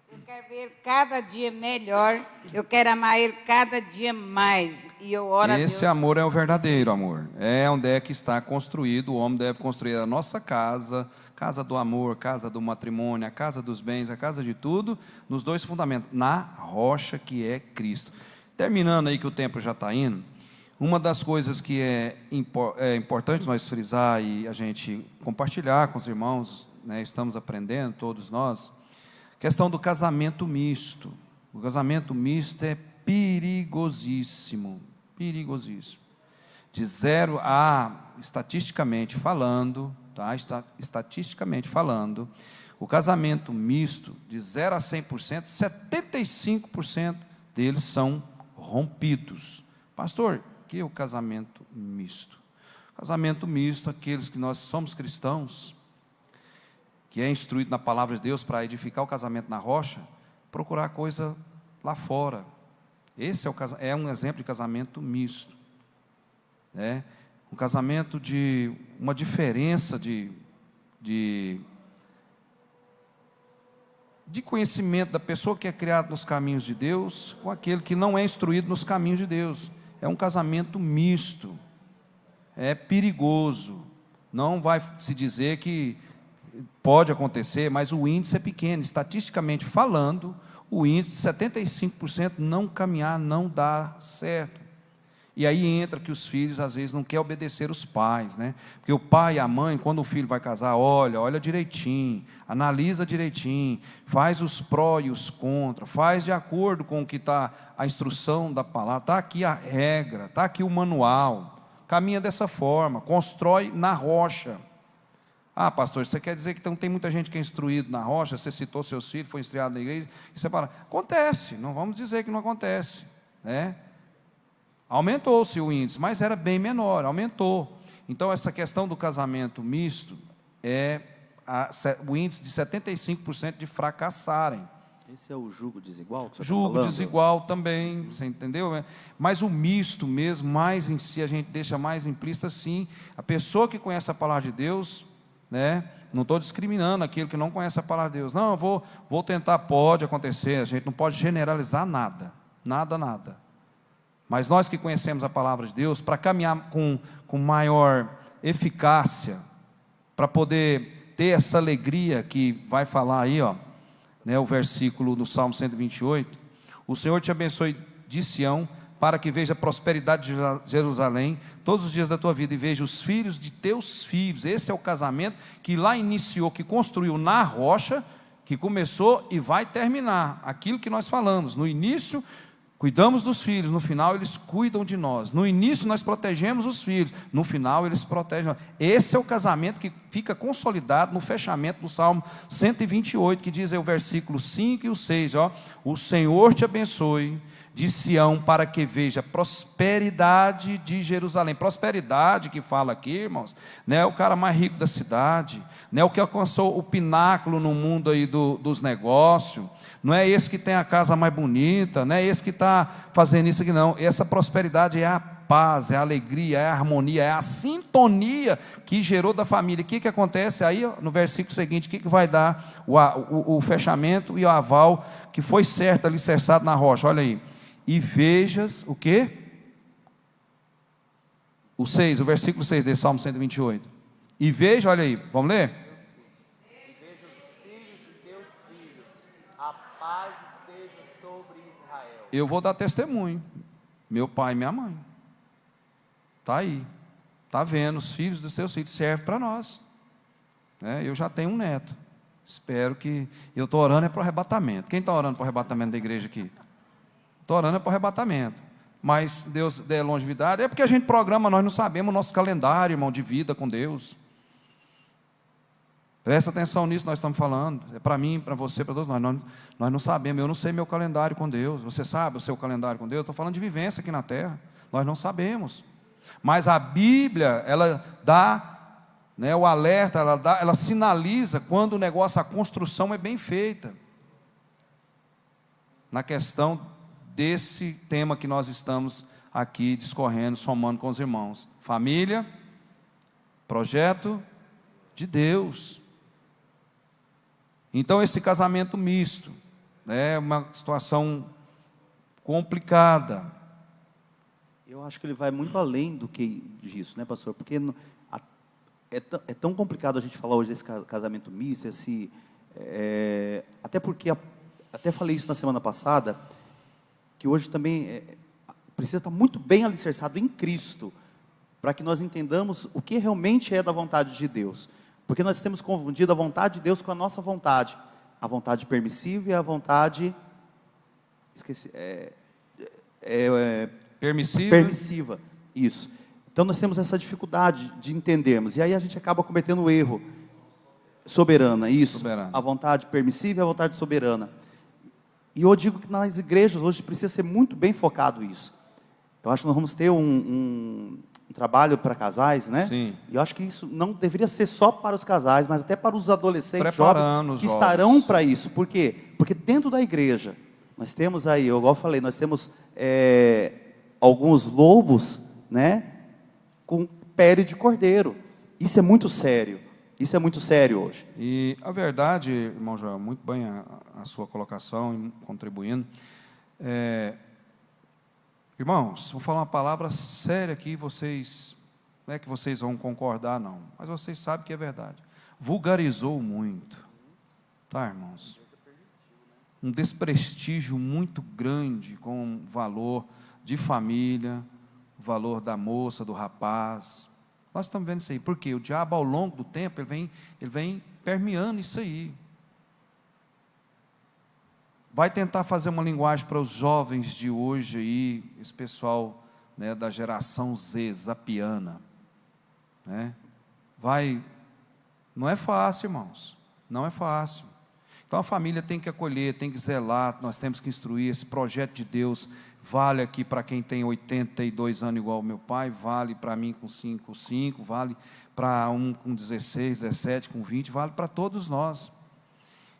Eu quero ver cada dia melhor, eu quero amar Ele cada dia mais. E eu oro a Deus. Esse amor é o verdadeiro amor. É onde é que está construído. O homem deve construir a nossa casa, casa do amor, casa do matrimônio, a casa dos bens, a casa de tudo, nos dois fundamentos, na rocha que é Cristo. Terminando aí que o tempo já está indo, uma das coisas que é importante nós frisar e a gente compartilhar com os irmãos, né, estamos aprendendo, todos nós, questão do casamento misto. O casamento misto é perigosíssimo, perigosíssimo. De 0 a, estatisticamente falando, tá? Estatisticamente falando, o casamento misto, de 0 a 100%, 75% deles são rompidos. Pastor, o que é o casamento misto? Casamento misto, aqueles que nós somos cristãos, que é instruído na palavra de Deus para edificar o casamento na rocha, procurar coisa lá fora. Esse é um exemplo de casamento misto, né? Um casamento de uma diferença de conhecimento da pessoa que é criada nos caminhos de Deus com aquele que não é instruído nos caminhos de Deus. É um casamento misto, é perigoso. Não vai se dizer que pode acontecer, mas o índice é pequeno. Estatisticamente falando, o índice de 75% não caminhar, não dá certo. E aí entra que os filhos às vezes não querem obedecer os pais, né? Porque o pai e a mãe, quando o filho vai casar, olha direitinho, analisa direitinho, faz os pró e os contra, faz de acordo com o que está a instrução da palavra, está aqui a regra, está aqui o manual, caminha dessa forma, constrói na rocha. Ah, pastor, você quer dizer que então tem muita gente que é instruído na rocha, você citou seus filhos, foi instruído na igreja, e você fala, acontece, não vamos dizer que não acontece, né? Aumentou-se o índice, mas era bem menor, aumentou. Então, essa questão do casamento misto é o índice de 75% de fracassarem. Esse é o jugo desigual que você está Jugo falando? desigual também, você entendeu? Mas o misto mesmo, mais em si, a gente deixa mais implícito assim. A pessoa que conhece a palavra de Deus, né? Não estou discriminando aquele que não conhece a palavra de Deus. Não, eu vou tentar, pode acontecer, a gente não pode generalizar nada. Nada. Mas nós que conhecemos a palavra de Deus, para caminhar com maior eficácia, para poder ter essa alegria que vai falar aí, ó, né, o versículo do Salmo 128, o Senhor te abençoe de Sião, para que veja a prosperidade de Jerusalém, todos os dias da tua vida, e veja os filhos de teus filhos. Esse é o casamento que lá iniciou, que construiu na rocha, que começou e vai terminar, aquilo que nós falamos, no início, Cuidamos dos filhos, no final eles cuidam de nós. No início nós protegemos os filhos, no final eles protegem nós. Esse é o casamento que fica consolidado no fechamento do Salmo 128, que diz aí o versículo 5 e o 6, ó, o Senhor te abençoe de Sião para que veja prosperidade de Jerusalém. Prosperidade que fala aqui, irmãos, não é o cara mais rico da cidade, não é o que alcançou o pináculo no mundo aí dos negócios, não é esse que tem a casa mais bonita, não é esse que está fazendo isso aqui, não. Essa prosperidade é a paz, é a alegria, é a harmonia, é a sintonia que gerou da família. O que acontece aí no versículo seguinte? O que vai dar o fechamento e o aval que foi certo, alicerçado na rocha? Olha aí. E vejas o quê? O 6, o versículo 6 desse Salmo 128. E veja, olha aí, vamos ler? E veja os filhos de teus filhos, a paz esteja sobre Israel. Eu vou dar testemunho. Meu pai e minha mãe. Está aí. Está vendo, os filhos dos teus filhos servem para nós. Eu já tenho um neto. Espero que... Eu estou orando para o arrebatamento. Quem está orando para o arrebatamento da igreja aqui? Estou orando para o arrebatamento. Mas Deus dê longevidade. É porque a gente programa, nós não sabemos o nosso calendário, irmão, de vida com Deus. Presta atenção nisso, nós estamos falando. É para mim, para você, para todos nós. Nós não sabemos, eu não sei meu calendário com Deus. Você sabe o seu calendário com Deus? Estou falando de vivência aqui na terra. Nós não sabemos. Mas a Bíblia, ela dá, o alerta, ela sinaliza quando o negócio, a construção é bem feita. Na questão desse tema que nós estamos aqui discorrendo, somando com os irmãos. Família, projeto de Deus. Então, esse casamento misto é uma situação complicada. Eu acho que ele vai muito além do que disso, né, pastor? Porque é tão complicado a gente falar hoje desse casamento misto, até porque, até falei isso na semana passada, que hoje também precisa estar muito bem alicerçado em Cristo, para que nós entendamos o que realmente é da vontade de Deus. Porque nós temos confundido a vontade de Deus com a nossa vontade. A vontade permissiva e a vontade... Permissiva. Isso. Então nós temos essa dificuldade de entendermos. E aí a gente acaba cometendo o erro. Soberana, isso. Soberana. A vontade permissiva e a vontade soberana. E eu digo que nas igrejas hoje precisa ser muito bem focado isso. Eu acho que nós vamos ter um trabalho para casais, né? Sim. E eu acho que isso não deveria ser só para os casais, mas até para os adolescentes jovens que jovens. Estarão para isso. Por quê? Porque dentro da igreja, nós temos aí, igual eu falei, nós temos alguns lobos, né? Com pele de cordeiro. Isso é muito sério. Isso é muito sério hoje. E a verdade, irmão Joel, muito bem a sua colocação, contribuindo. Irmãos, vou falar uma palavra séria aqui, vocês, não é que vocês vão concordar, não, mas vocês sabem que é verdade. Vulgarizou muito, tá, irmãos? Um desprestígio muito grande com o valor de família, o valor da moça, do rapaz. Nós estamos vendo isso aí, porque o diabo ao longo do tempo, ele vem permeando isso aí. Vai tentar fazer uma linguagem para os jovens de hoje aí, esse pessoal, né, da geração Z, zapiana, né? Não é fácil, irmãos, não é fácil. Então a família tem que acolher, tem que zelar, nós temos que instruir. Esse projeto de Deus vale aqui para quem tem 82 anos igual ao meu pai, vale para mim com 5, vale para um com 16, 17, com 20, vale para todos nós.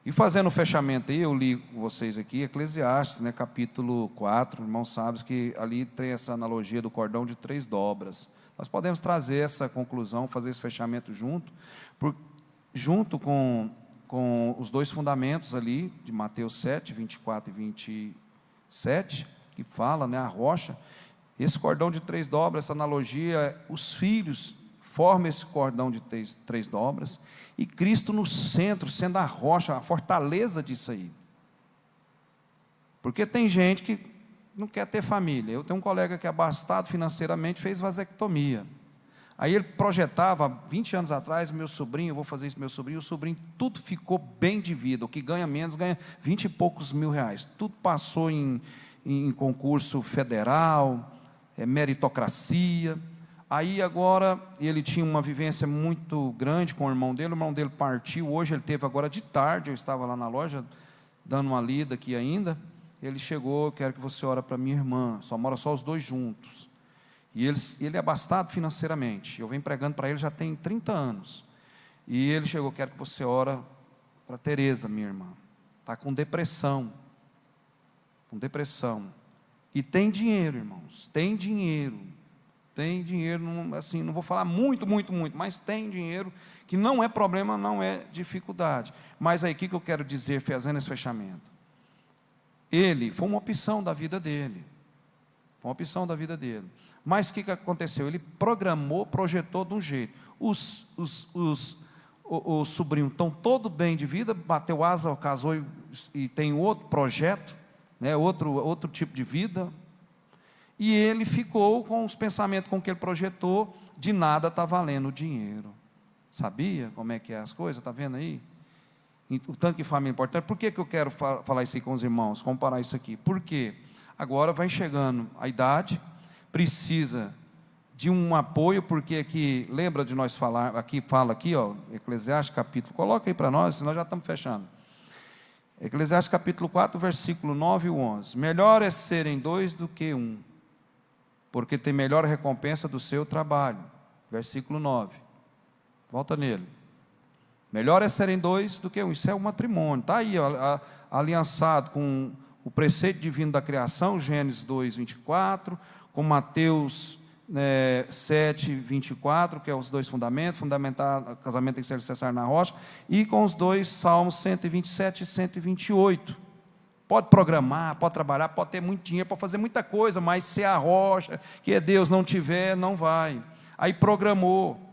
E fazendo o fechamento aí, eu li com vocês aqui, Eclesiastes, né, capítulo 4, irmãos sabem que ali tem essa analogia do cordão de 3 dobras. Nós podemos trazer essa conclusão, fazer esse fechamento junto com os 2 fundamentos ali, de Mateus 7, 24 e 27, que fala, né, a rocha. Esse cordão de 3 dobras, essa analogia, os filhos formam esse cordão de 3 dobras, e Cristo no centro, sendo a rocha, a fortaleza disso aí. Porque tem gente que não quer ter família. Eu tenho um colega que é abastado financeiramente, fez vasectomia. Aí ele projetava, 20 anos atrás, meu sobrinho, eu vou fazer isso, meu sobrinho, o sobrinho, tudo ficou bem de vida. O que ganha menos, ganha 20 e poucos mil reais. Tudo passou em em concurso federal, meritocracia. Aí agora ele tinha uma vivência muito grande com o irmão dele partiu, hoje ele teve agora de tarde, eu estava lá na loja, dando uma lida aqui ainda, ele chegou, quero que você ore para minha irmã, mora só os dois juntos, e ele é abastado financeiramente, eu venho pregando para ele já tem 30 anos, e ele chegou, quero que você ore para Tereza, minha irmã, está com depressão, e tem dinheiro, irmãos, tem dinheiro, assim, não vou falar muito, mas tem dinheiro, que não é problema, não é dificuldade. Mas aí, o que eu quero dizer, fazendo esse fechamento? Ele, foi uma opção da vida dele. Mas o que aconteceu? Ele projetou de um jeito. Os sobrinhos estão todo bem de vida, bateu asa, casou e tem outro projeto, né, outro tipo de vida. E ele ficou com os pensamentos com que ele projetou, de nada está valendo o dinheiro. Sabia como é que é as coisas? Está vendo aí? O tanto que família é importante. Por que eu quero falar isso aí com os irmãos? Comparar isso aqui. Porque agora vai chegando a idade, precisa de um apoio, porque aqui, lembra de nós falar, fala aqui, ó, Eclesiastes capítulo, coloca aí para nós, senão já estamos fechando. Eclesiastes capítulo 4, versículo 9 e 11. Melhor é serem dois do que um, porque tem melhor recompensa do seu trabalho. Versículo 9. Volta nele. Melhor é serem dois do que um. Isso é um matrimônio. Está aí, ó, aliançado com o preceito divino da criação, Gênesis 2, 24, com Mateus 7, 24, que é os dois fundamentos, fundamentar, o casamento tem que ser alicerçado na rocha, e com os dois Salmos 127 e 128. Pode programar, pode trabalhar, pode ter muito dinheiro, pode fazer muita coisa, mas se a rocha, que é Deus, não tiver, não vai. Aí programou.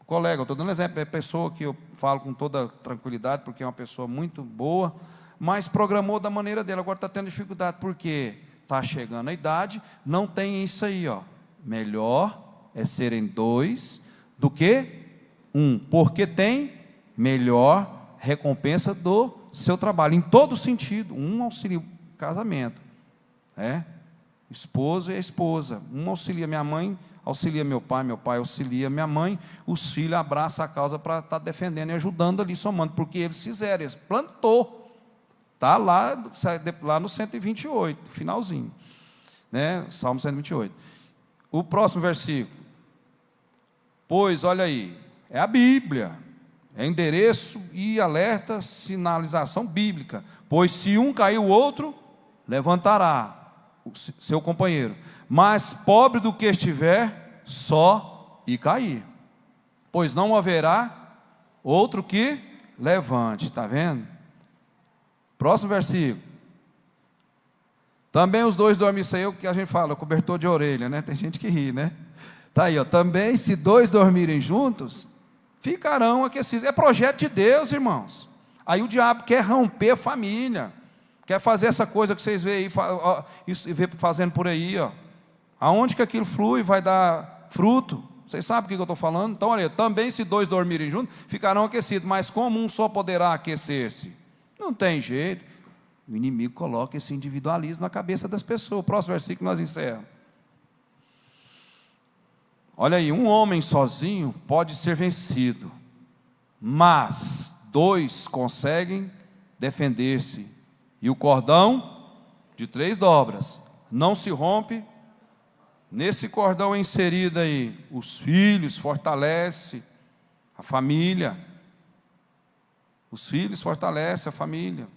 Colega, eu estou dando exemplo, é pessoa que eu falo com toda tranquilidade, porque é uma pessoa muito boa, mas programou da maneira dele. Agora está tendo dificuldade, porque está chegando a idade, não tem isso aí, ó. Melhor é serem dois do que um, porque tem melhor recompensa do seu trabalho, em todo sentido. Um auxilia o casamento, esposo e a esposa, um auxilia minha mãe, auxilia meu pai auxilia minha mãe, os filhos abraçam a causa para estar defendendo e ajudando ali, somando, porque eles fizeram, eles plantou, está lá no 128, finalzinho, né? Salmo 128, o próximo versículo, pois, olha aí, é a Bíblia, é endereço e alerta, sinalização bíblica. Pois se um cair, o outro levantará, o seu companheiro. Mas pobre do que estiver só e cair. Pois não haverá outro que levante. Está vendo? Próximo versículo. Também os dois dormem, isso aí é o que a gente fala, cobertor de orelha, né? Tem gente que ri, né? Está aí, ó. Também se dois dormirem juntos, ficarão aquecidos. É projeto de Deus, irmãos. Aí o diabo quer romper a família, quer fazer essa coisa que vocês veem aí, fazendo por aí, ó. Aonde que aquilo flui, vai dar fruto. Vocês sabem o que eu estou falando? Então, olha, também se dois dormirem juntos, ficarão aquecidos. Mas como um só poderá aquecer-se? Não tem jeito. O inimigo coloca esse individualismo na cabeça das pessoas. O próximo versículo nós encerramos. Olha aí, um homem sozinho pode ser vencido, mas dois conseguem defender-se. E o cordão de 3 dobras não se rompe. Nesse cordão inserido aí, os filhos fortalece a família. Os filhos fortalecem a família.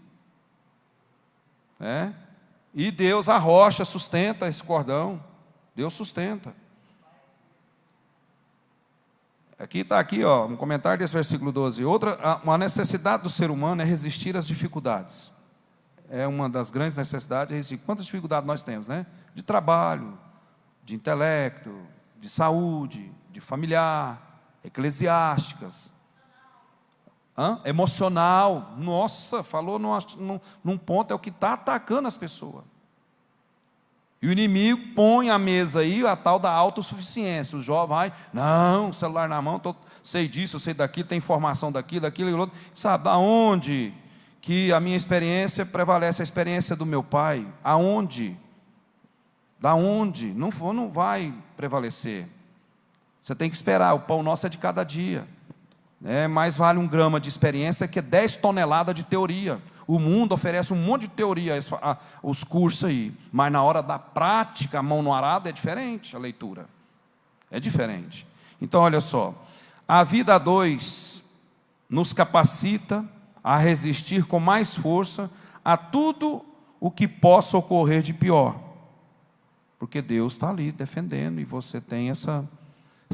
E Deus, a rocha, sustenta esse cordão. Deus sustenta. Aqui está um comentário desse versículo 12. Uma necessidade do ser humano é resistir às dificuldades. É uma das grandes necessidades, resistir. Quantas dificuldades nós temos, né? De trabalho, de intelecto, de saúde, de familiar, eclesiásticas, emocional. Nossa, falou num ponto, é o que está atacando as pessoas. E o inimigo põe à mesa aí a tal da autossuficiência. O jovem vai, não, celular na mão, sei disso, eu sei daquilo, tem informação daquilo e outro. Sabe, da onde que a minha experiência prevalece a experiência do meu pai? Aonde? Da onde? Não vai prevalecer. Você tem que esperar, o pão nosso é de cada dia. Mais vale 1 grama de experiência que 10 toneladas de teoria. O mundo oferece um monte de teoria, os cursos aí. Mas na hora da prática, a mão no arado, é diferente a leitura. É diferente. Então, olha só. A vida a dois nos capacita a resistir com mais força a tudo o que possa ocorrer de pior. Porque Deus está ali defendendo e você tem essa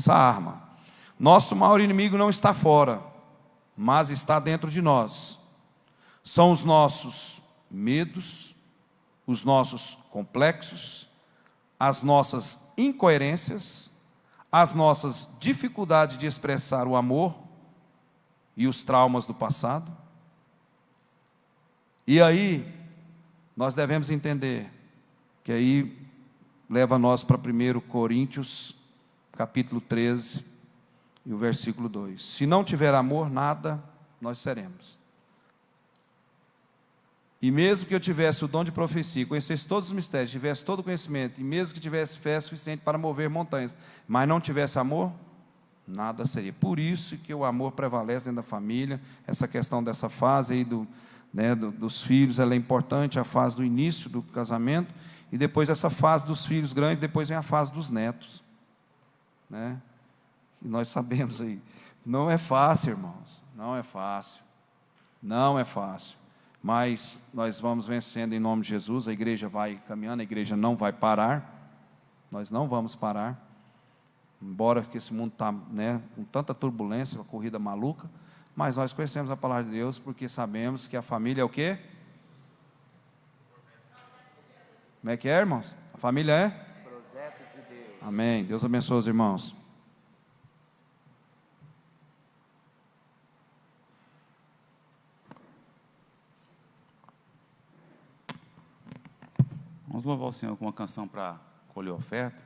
arma. Nosso maior inimigo não está fora, mas está dentro de nós. São os nossos medos, os nossos complexos, as nossas incoerências, as nossas dificuldades de expressar o amor e os traumas do passado. E aí, nós devemos entender que aí leva nós para 1 Coríntios, capítulo 13, e o versículo 2. Se não tiver amor, nada nós seremos. E mesmo que eu tivesse o dom de profecia, conhecesse todos os mistérios, tivesse todo o conhecimento, e mesmo que tivesse fé suficiente para mover montanhas, mas não tivesse amor, nada seria. Por isso que o amor prevalece dentro da família. Essa questão dessa fase aí dos filhos, ela é importante, a fase do início do casamento, e depois essa fase dos filhos grandes, depois vem a fase dos netos. E nós sabemos aí, não é fácil, irmãos, não é fácil, não é fácil, mas nós vamos vencendo em nome de Jesus. A igreja vai caminhando, a igreja não vai parar, nós não vamos parar, embora que esse mundo está com tanta turbulência, uma corrida maluca, mas nós conhecemos a palavra de Deus, porque sabemos que a família é o quê? Como é que é, irmãos? A família é? Projetos de Deus. Amém. Deus abençoe os irmãos. Vamos louvar o Senhor com uma canção para colher a oferta.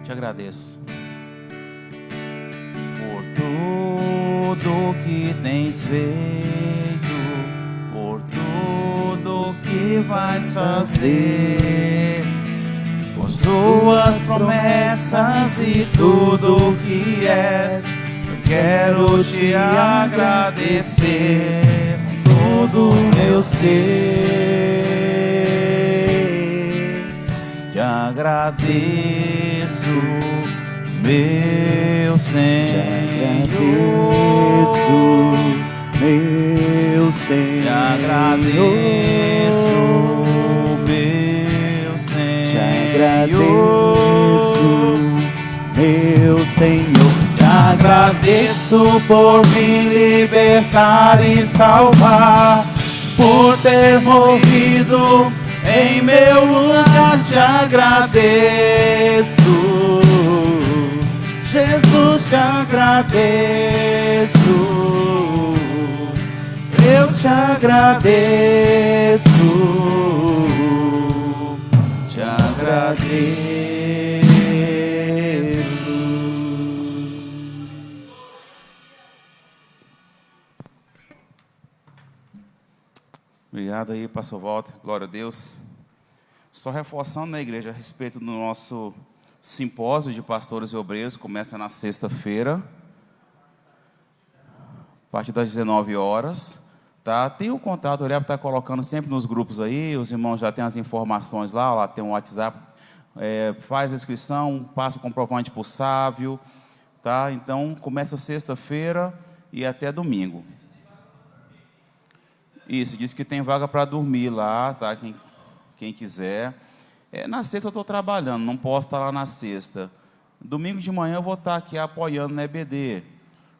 Te agradeço por tudo que tens feito, por tudo que vais fazer, por tuas promessas e tudo que és. Eu quero te agradecer com todo o meu ser. Te agradeço, meu Senhor. Te agradeço, meu Senhor. Te agradeço, meu Senhor. Te agradeço, meu Senhor. Te agradeço por me libertar e salvar, por ter morrido em meu lugar. Te agradeço, Jesus, te agradeço. Eu te agradeço, te agradeço. Obrigado aí, pastor Walter, glória a Deus. Só reforçando na igreja a respeito do nosso simpósio de pastores e obreiros, começa na sexta-feira, a partir das 19 horas. Tá? Tem o contato, o Eliab está colocando sempre nos grupos aí, os irmãos já têm as informações lá tem um WhatsApp, faz a inscrição, passa o comprovante para o Sávio, tá? Então começa sexta-feira e até domingo. Isso, diz que tem vaga para dormir lá, tá? Quem quiser. Na sexta eu estou trabalhando, não posso estar lá na sexta. Domingo de manhã eu vou estar aqui apoiando na EBD.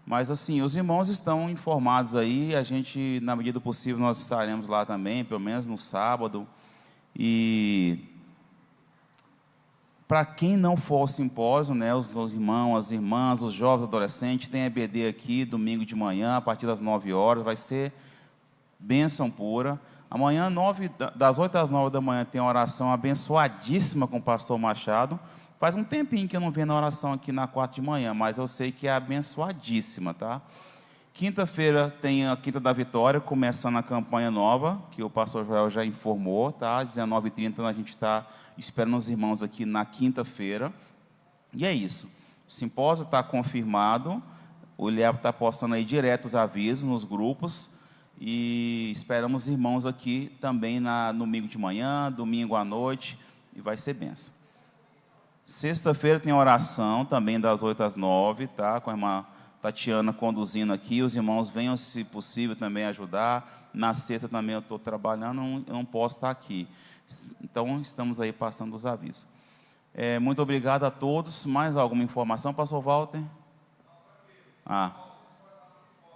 Mas assim, os irmãos estão informados aí, a gente, na medida do possível, nós estaremos lá também, pelo menos no sábado. E para quem não for ao simpósio, os irmãos, as irmãs, os jovens, adolescentes, tem EBD aqui, domingo de manhã, a partir das 9 horas, vai ser bênção pura. Amanhã, das 8 às 9 da manhã, tem uma oração abençoadíssima com o pastor Machado. Faz um tempinho que eu não venho na oração aqui na 4 de manhã, mas eu sei que é abençoadíssima, tá? Quinta-feira tem a Quinta da Vitória, começando a campanha nova, que o pastor Joel já informou, tá? Às 19h30 a gente está esperando os irmãos aqui na quinta-feira. E é isso. O simpósio está confirmado. O Ilhabo está postando aí direto os avisos nos grupos. E esperamos os irmãos aqui também no domingo de manhã, domingo à noite. E vai ser bênção. Sexta-feira tem oração, também das 8 às 9, tá? Com a irmã Tatiana conduzindo aqui. Os irmãos venham, se possível, também ajudar. Na sexta também eu estou trabalhando, eu não posso estar aqui. Então, estamos aí passando os avisos. Muito obrigado a todos. Mais alguma informação, pastor Walter?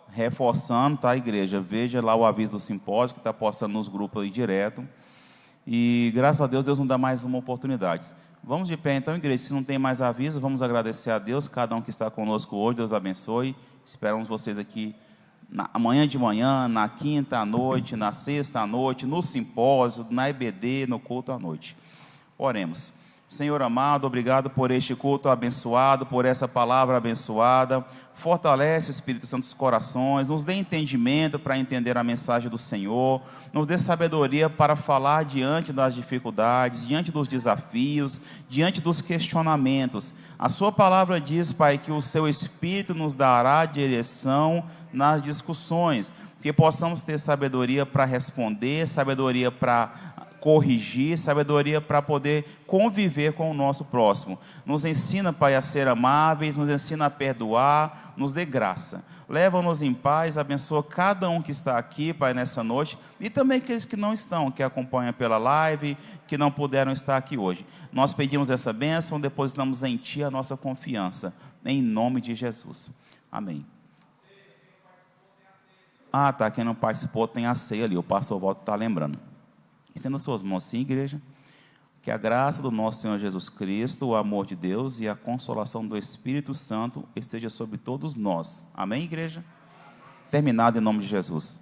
Reforçando, tá, igreja? Veja lá o aviso do simpósio, que está postando nos grupos aí direto. E, graças a Deus, Deus nos dá mais uma oportunidade. Vamos de pé, então, igreja. Se não tem mais aviso, vamos agradecer a Deus, cada um que está conosco hoje. Deus abençoe. Esperamos vocês aqui amanhã de manhã, na quinta à noite, na sexta à noite, no simpósio, na EBD, no culto à noite. Oremos. Senhor amado, obrigado por este culto abençoado, por essa palavra abençoada. Fortalece, Espírito Santo, os corações, nos dê entendimento para entender a mensagem do Senhor, nos dê sabedoria para falar diante das dificuldades, diante dos desafios, diante dos questionamentos. A sua palavra diz, Pai, que o seu Espírito nos dará direção nas discussões, que possamos ter sabedoria para responder, sabedoria para corrigir, sabedoria para poder conviver com o nosso próximo. Nos ensina, Pai, a ser amáveis, nos ensina a perdoar, nos dê graça. Leva-nos em paz, abençoa cada um que está aqui, Pai, nessa noite, e também aqueles que não estão, que acompanham pela live, que não puderam estar aqui hoje. Nós pedimos essa bênção, depositamos em Ti a nossa confiança, em nome de Jesus. Amém. Tá, quem não participou tem a ceia ali, o pastor Walter está lembrando. Estenda suas mãos sim, igreja. Que a graça do nosso Senhor Jesus Cristo, o amor de Deus e a consolação do Espírito Santo esteja sobre todos nós. Amém, igreja? Terminado em nome de Jesus.